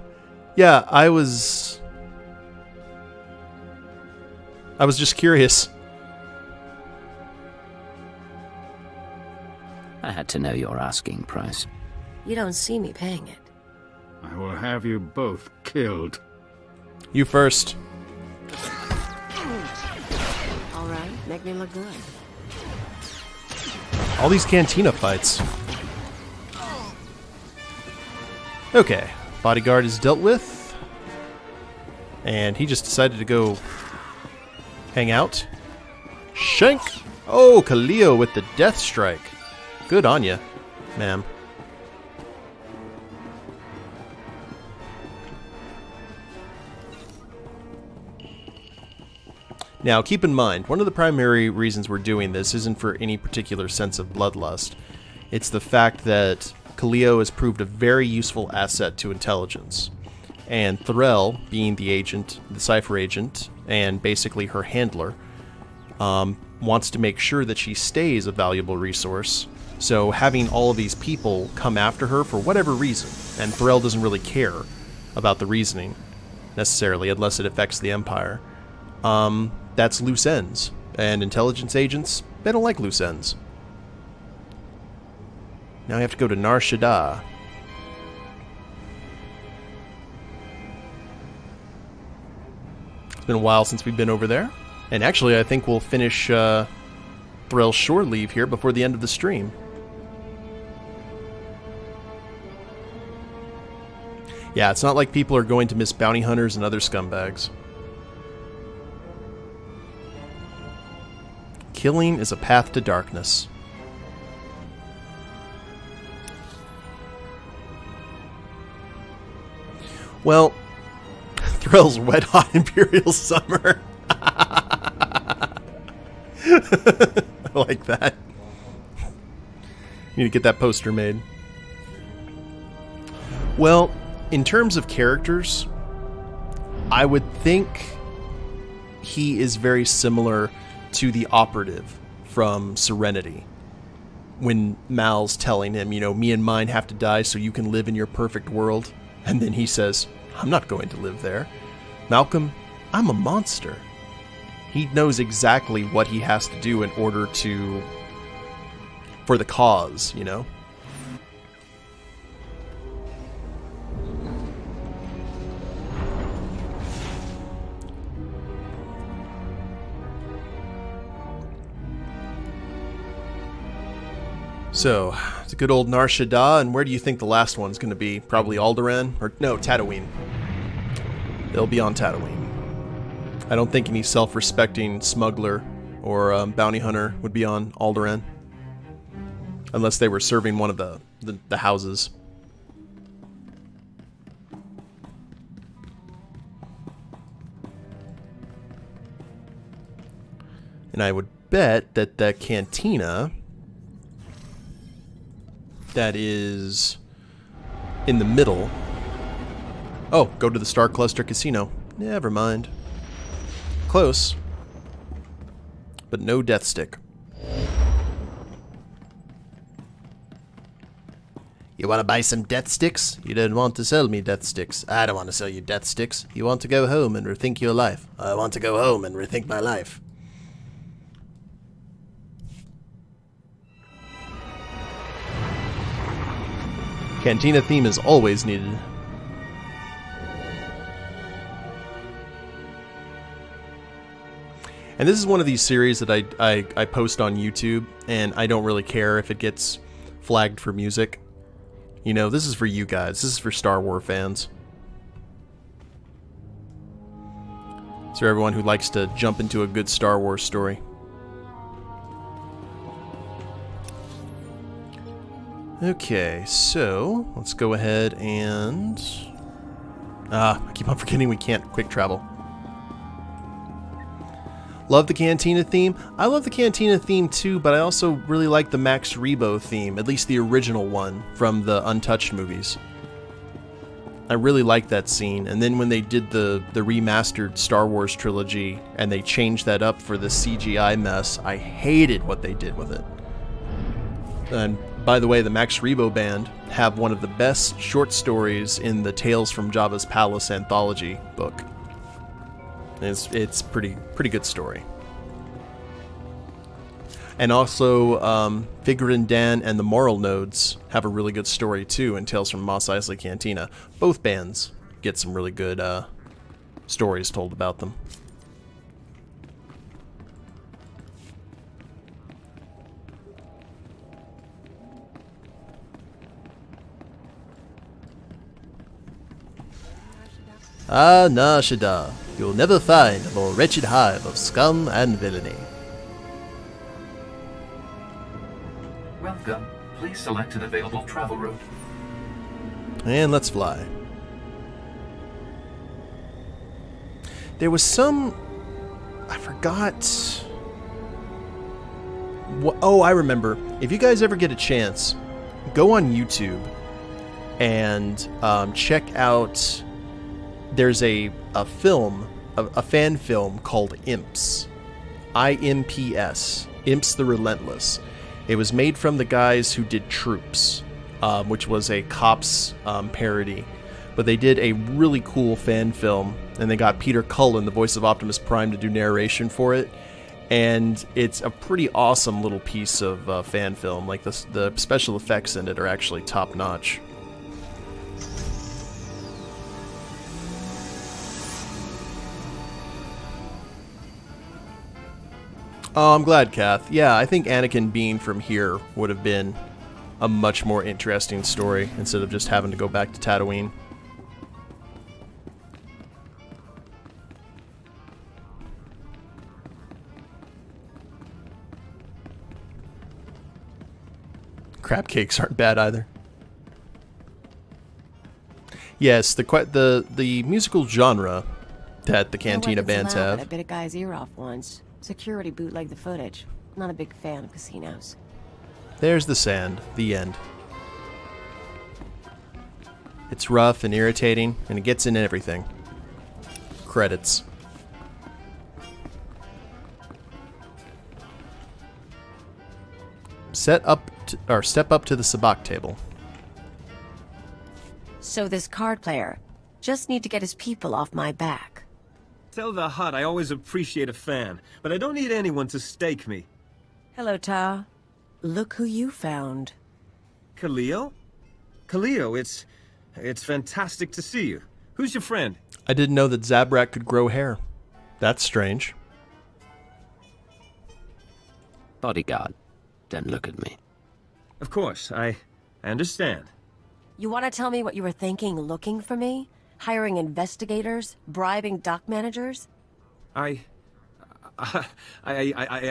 I was just curious. I had to know your asking price. You don't see me paying it. I will have you both killed. You first. All right, make me look good. All these cantina fights. Okay, bodyguard is dealt with. And he just decided to go hang out. Shank! Oh, Kaleo with the death strike. Good on ya, ma'am. Now, keep in mind, one of the primary reasons we're doing this isn't for any particular sense of bloodlust. It's the fact that Kaleo has proved a very useful asset to intelligence. And Threll, being the agent, the cipher agent, and basically her handler, wants to make sure that she stays a valuable resource. So having all of these people come after her for whatever reason, and Threll doesn't really care about the reasoning, necessarily, unless it affects the Empire, that's loose ends. And intelligence agents, they don't like loose ends. Now we have to go to Nar Shaddaa. It's been a while since we've been over there. And actually, I think we'll finish Threll's shore leave here before the end of the stream. Yeah, it's not like people are going to miss bounty hunters and other scumbags. Killing is a path to darkness. Well, Threll's wet hot Imperial summer. I like that. Need to get that poster made. Well, in terms of characters, I would think he is very similar to the operative from Serenity. When Mal's telling him, you know, me and mine have to die so you can live in your perfect world. And then he says, I'm not going to live there. Malcolm, I'm a monster. He knows exactly what he has to do in order to... for the cause, you know? So, it's a good old Nar Shaddaa, and where do you think the last one's going to be? Probably Alderaan? Or, no, Tatooine. They'll be on Tatooine. I don't think any self-respecting smuggler or bounty hunter would be on Alderaan. Unless they were serving one of the houses. And I would bet that the cantina that is in the middle... Oh, go to the Star Cluster Casino. Never mind. Close. But no death stick. You want to buy some death sticks? You don't want to sell me death sticks. I don't want to sell you death sticks. You want to go home and rethink your life. I want to go home and rethink my life. Cantina theme is always needed. And this is one of these series that I post on YouTube, and I don't really care if it gets flagged for music. You know, this is for you guys. This is for Star Wars fans. It's for everyone who likes to jump into a good Star Wars story. Okay, so let's go ahead and... I keep on forgetting we can't quick travel. Love the Cantina theme. I love the Cantina theme too, but I also really like the Max Rebo theme, at least the original one from the Untouched movies. I really liked that scene. And then when they did the remastered Star Wars trilogy and they changed that up for the CGI mess, I hated what they did with it. And by the way, the Max Rebo Band have one of the best short stories in the Tales from Jabba's Palace anthology book. It's pretty good story. And also, Figrin Dan and the Moral Nodes have a really good story too in Tales from Mos Eisley Cantina. Both bands get some really good stories told about them. Ah, nah, Shada. You'll never find a more wretched hive of scum and villainy. Welcome. Please select an available travel route. And let's fly. There was some... I forgot... Oh, I remember. If you guys ever get a chance, go on YouTube and check out... There's a film, a fan film called Imps. I-M-P-S. Imps the Relentless. It was made from the guys who did Troops, which was a cops parody. But they did a really cool fan film, and they got Peter Cullen, the voice of Optimus Prime, to do narration for it. And it's a pretty awesome little piece of fan film. Like, the special effects in it are actually top-notch. Oh, I'm glad, Kath. Yeah, I think Anakin being from here would have been a much more interesting story instead of just having to go back to Tatooine. Crab cakes aren't bad either. Yes, the musical genre that the Cantina bands have. I bit a guy's ear off once. Security bootlegged the footage. Not a big fan of casinos. There's the sand. The end. It's rough and irritating, and it gets in everything. Credits. Step up to the sabacc table. So this card player just need to get his people off my back. Tell the Hutt I always appreciate a fan, but I don't need anyone to stake me. Hello, Ta. Look who you found. Khalil? Khalil, it's fantastic to see you. Who's your friend? I didn't know that Zabrak could grow hair. That's strange. Bodyguard, don't look at me. Of course, I understand. You want to tell me what you were thinking looking for me? Hiring investigators? Bribing dock managers? I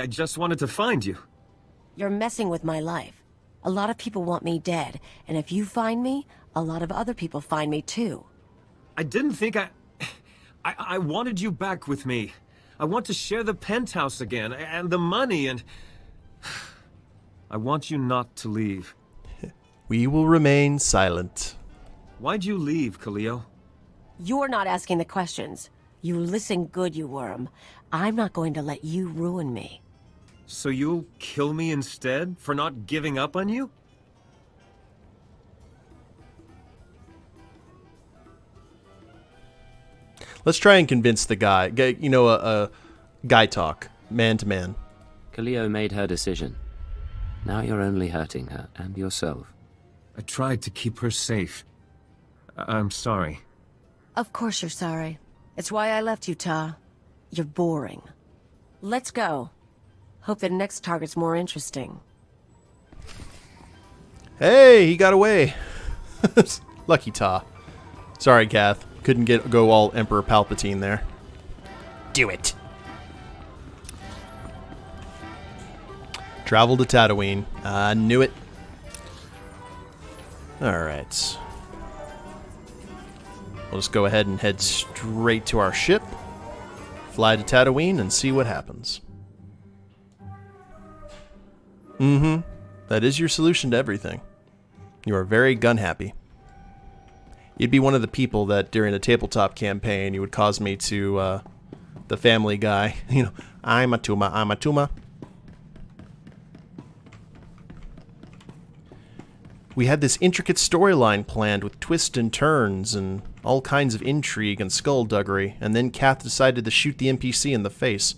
just wanted to find you. You're messing with my life. A lot of people want me dead, and if you find me, a lot of other people find me too. I didn't think I wanted you back with me. I want to share the penthouse again, and the money, and... I want you not to leave. We will remain silent. Why'd you leave, Khalil? You're not asking the questions. You listen good, you worm. I'm not going to let you ruin me. So you'll kill me instead for not giving up on you? Let's try and convince the guy. You know, a guy talk, man to man. Khalil made her decision. Now you're only hurting her and yourself. I tried to keep her safe. I'm sorry. Of course you're sorry. It's why I left you, Ta. You're boring. Let's go. Hope the next target's more interesting. Hey, he got away. Lucky Ta. Sorry, Kath. Couldn't go all Emperor Palpatine there. Do it. Travel to Tatooine. I knew it. Alright. We'll just go ahead and head straight to our ship. Fly to Tatooine and see what happens. That is your solution to everything. You are very gun happy. You'd be one of the people that during a tabletop campaign you would cause me to, the Family Guy. You know, I'm a Tuma, I'm a Tuma. We had this intricate storyline planned with twists and turns and all kinds of intrigue and skullduggery, and then Kath decided to shoot the NPC in the face.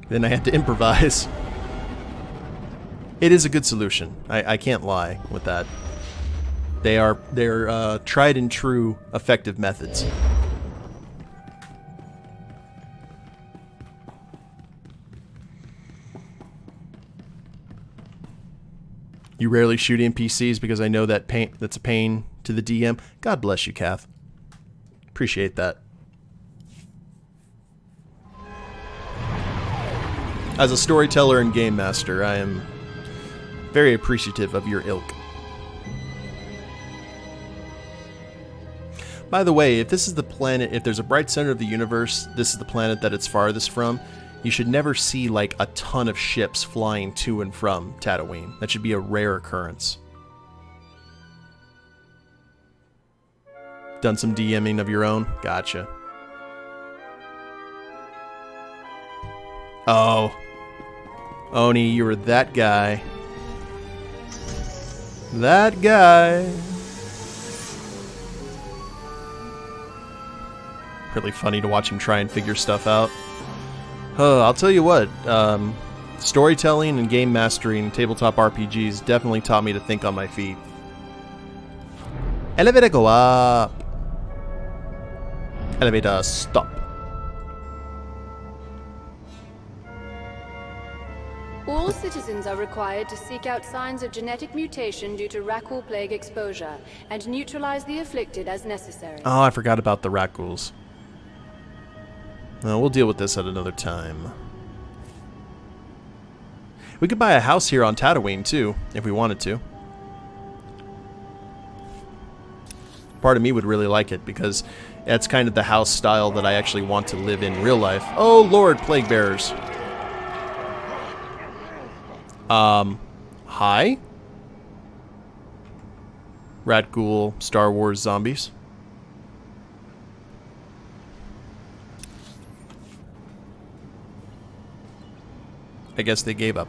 Then I had to improvise. It is a good solution. I can't lie with that. They're tried and true effective methods. You rarely shoot NPCs because I know that's a pain to the DM. God bless you, Kath. Appreciate that. As a storyteller and game master, I am very appreciative of your ilk. By the way, if this is the planet, if there's a bright center of the universe, this is the planet that it's farthest from, you should never see like a ton of ships flying to and from Tatooine. That should be a rare occurrence. Done some DMing of your own? Gotcha. Oh. Oni, you were that guy. That guy. Really funny to watch him try and figure stuff out. I'll tell you what, storytelling and game mastering tabletop RPGs definitely taught me to think on my feet. Elevator go up. Elevator stop. All citizens are required to seek out signs of genetic mutation due to Rakghoul plague exposure, and neutralize the afflicted as necessary. Oh, I forgot about the Rakghouls. We'll deal with this at another time. We could buy a house here on Tatooine, too, if we wanted to. Part of me would really like it, because that's kind of the house style that I actually want to live in real life. Oh, Lord, Plague Bearers. Hi? Rakghoul, Star Wars zombies. I guess they gave up.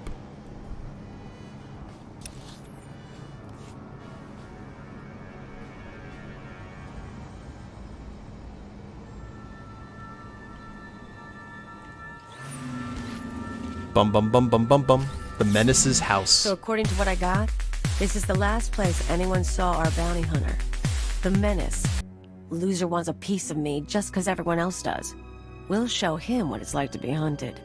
Bum bum bum bum bum bum. The Menace's house. So according to what I got, this is the last place anyone saw our bounty hunter. The Menace. Loser wants a piece of me just because everyone else does. We'll show him what it's like to be hunted.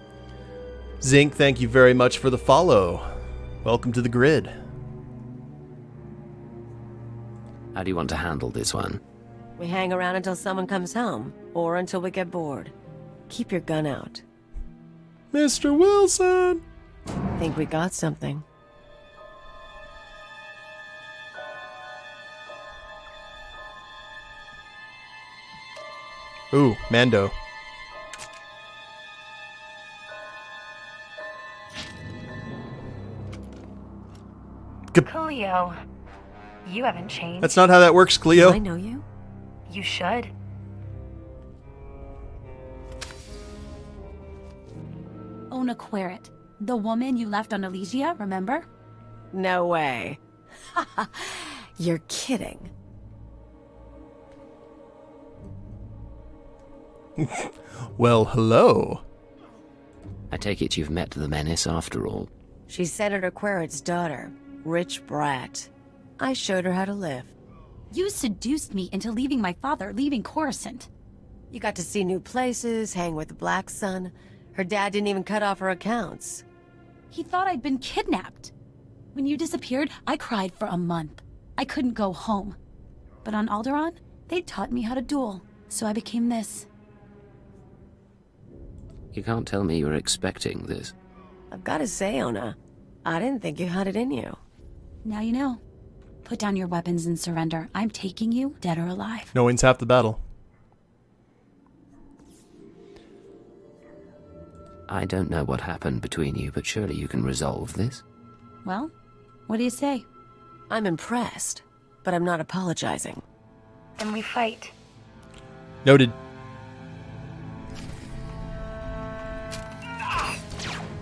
Zinc, thank you very much for the follow. Welcome to the grid. How do you want to handle this one? We hang around until someone comes home, or until we get bored. Keep your gun out. Mr. Wilson! Think we got something. Ooh, Mando. Cleo, you haven't changed. That's not how that works, Cleo. Do I know you? You should. Ona Querrit, the woman you left on Elysia, remember? No way. You're kidding. Well, hello. I take it you've met the Menace after all. She's Senator Querrit's daughter. Rich brat. I showed her how to live. You seduced me into leaving my father, leaving Coruscant. You got to see new places, hang with the Black Sun. Her dad didn't even cut off her accounts. He thought I'd been kidnapped. When you disappeared, I cried for a month. I couldn't go home. But on Alderaan, they taught me how to duel, so I became this. You can't tell me you were expecting this. I've got to say, Ona, I didn't think you had it in you. Now you know. Put down your weapons and surrender. I'm taking you, dead or alive. Knowing's half the battle. I don't know what happened between you, but surely you can resolve this. Well, What do you say? I'm impressed, but I'm not apologizing. Then we fight. Noted.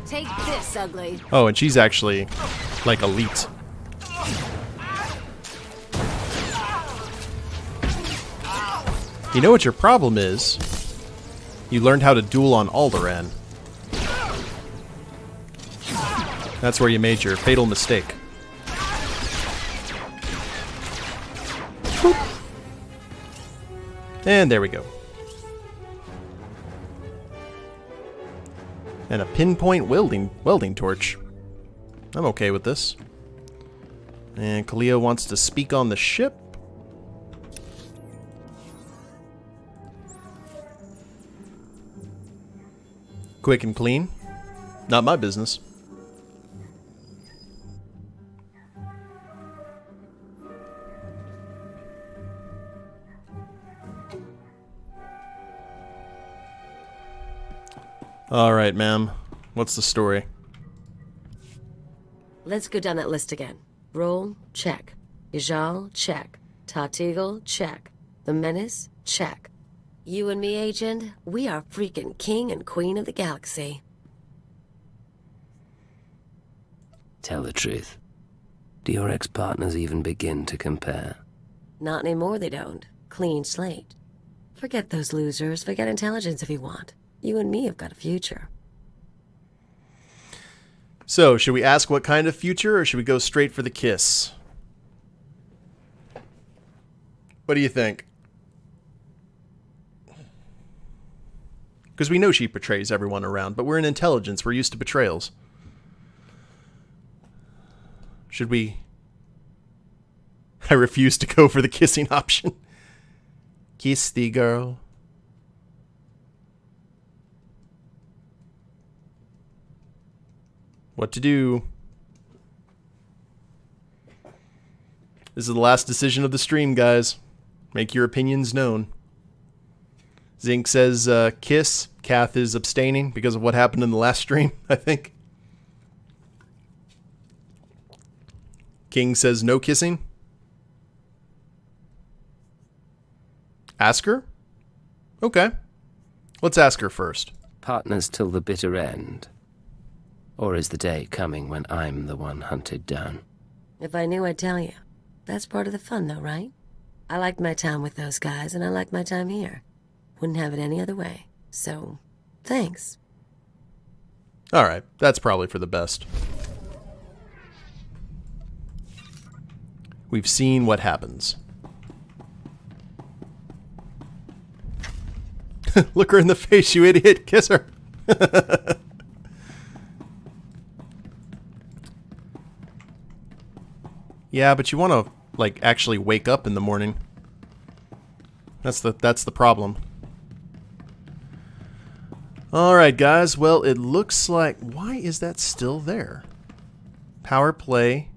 Take this, ugly. Oh, and she's actually, like, elite. You know what your problem is? You learned how to duel on Alderaan. That's where you made your fatal mistake. And there we go. And a pinpoint welding torch. I'm okay with this. And Kalia wants to speak on the ship. Quick and clean. Not my business. Alright, ma'am. What's the story? Let's go down that list again. Roll, check. Ijal, check. Tatigel, check. The Menace, check. You and me, Agent, we are freaking king and queen of the galaxy. Tell the truth. Do your ex-partners even begin to compare? Not anymore, they don't. Clean slate. Forget those losers. Forget intelligence if you want. You and me have got a future. So, should we ask what kind of future, or should we go straight for the kiss? What do you think? Because we know she betrays everyone around, but we're in intelligence. We're used to betrayals. Should we... I refuse to go for the kissing option. Kiss the girl. What to do? This is the last decision of the stream, guys. Make your opinions known. Zinc says kiss. Kath is abstaining because of what happened in the last stream, I think. King says no kissing. Ask her? Okay. Let's ask her first. Partners till the bitter end. Or is the day coming when I'm the one hunted down? If I knew, I'd tell you. That's part of the fun, though, right? I liked my time with those guys, and I like my time here. Wouldn't have it any other way. So, thanks. Alright, that's probably for the best. We've seen what happens. Look her in the face, you idiot! Kiss her! Yeah, but you want to, like, actually wake up in the morning. That's the problem. Alright, guys. Well, it looks like... Why is that still there? Power play.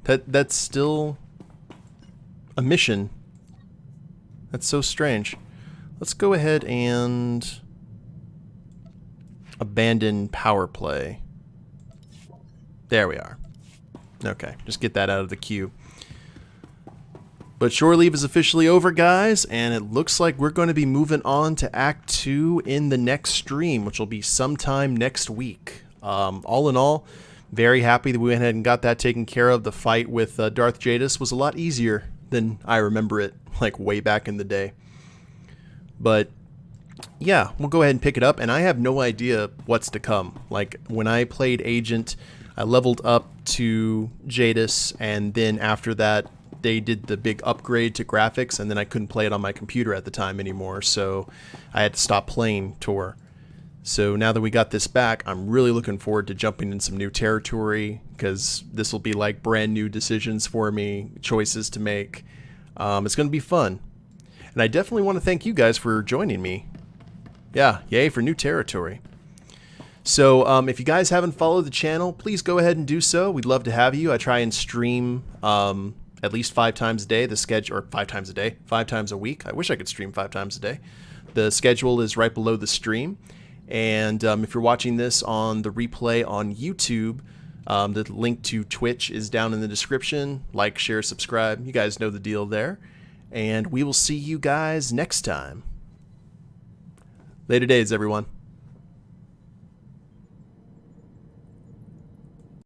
That's still a mission. That's so strange. Let's go ahead and abandon power play. There we are. Okay, just get that out of the queue. But shore leave is officially over, guys, and it looks like we're going to be moving on to Act 2 in the next stream, which will be sometime next week. All in all, very happy that we went ahead and got that taken care of. The fight with Darth Jadis was a lot easier than I remember it, like way back in the day. But yeah, we'll go ahead and pick it up, and I have no idea what's to come. Like, when I played Agent, I leveled up to Jadis, and then after that, they did the big upgrade to graphics, and then I couldn't play it on my computer at the time anymore, so I had to stop playing Tor. So now that we got this back, I'm really looking forward to jumping in some new territory, because this will be like brand new decisions for me, choices to make. It's going to be fun. And I definitely want to thank you guys for joining me. Yeah, yay for new territory. So if you guys haven't followed the channel, please go ahead and do so. We'd love to have you. I try and stream at least 5 times a day. The schedule, or 5 times a day, 5 times a week. I wish I could stream 5 times a day. The schedule is right below the stream. And if you're watching this on the replay on YouTube, The link to Twitch is down in the description. Like, share, subscribe. You guys know the deal there. And we will see you guys next time. Later days, everyone.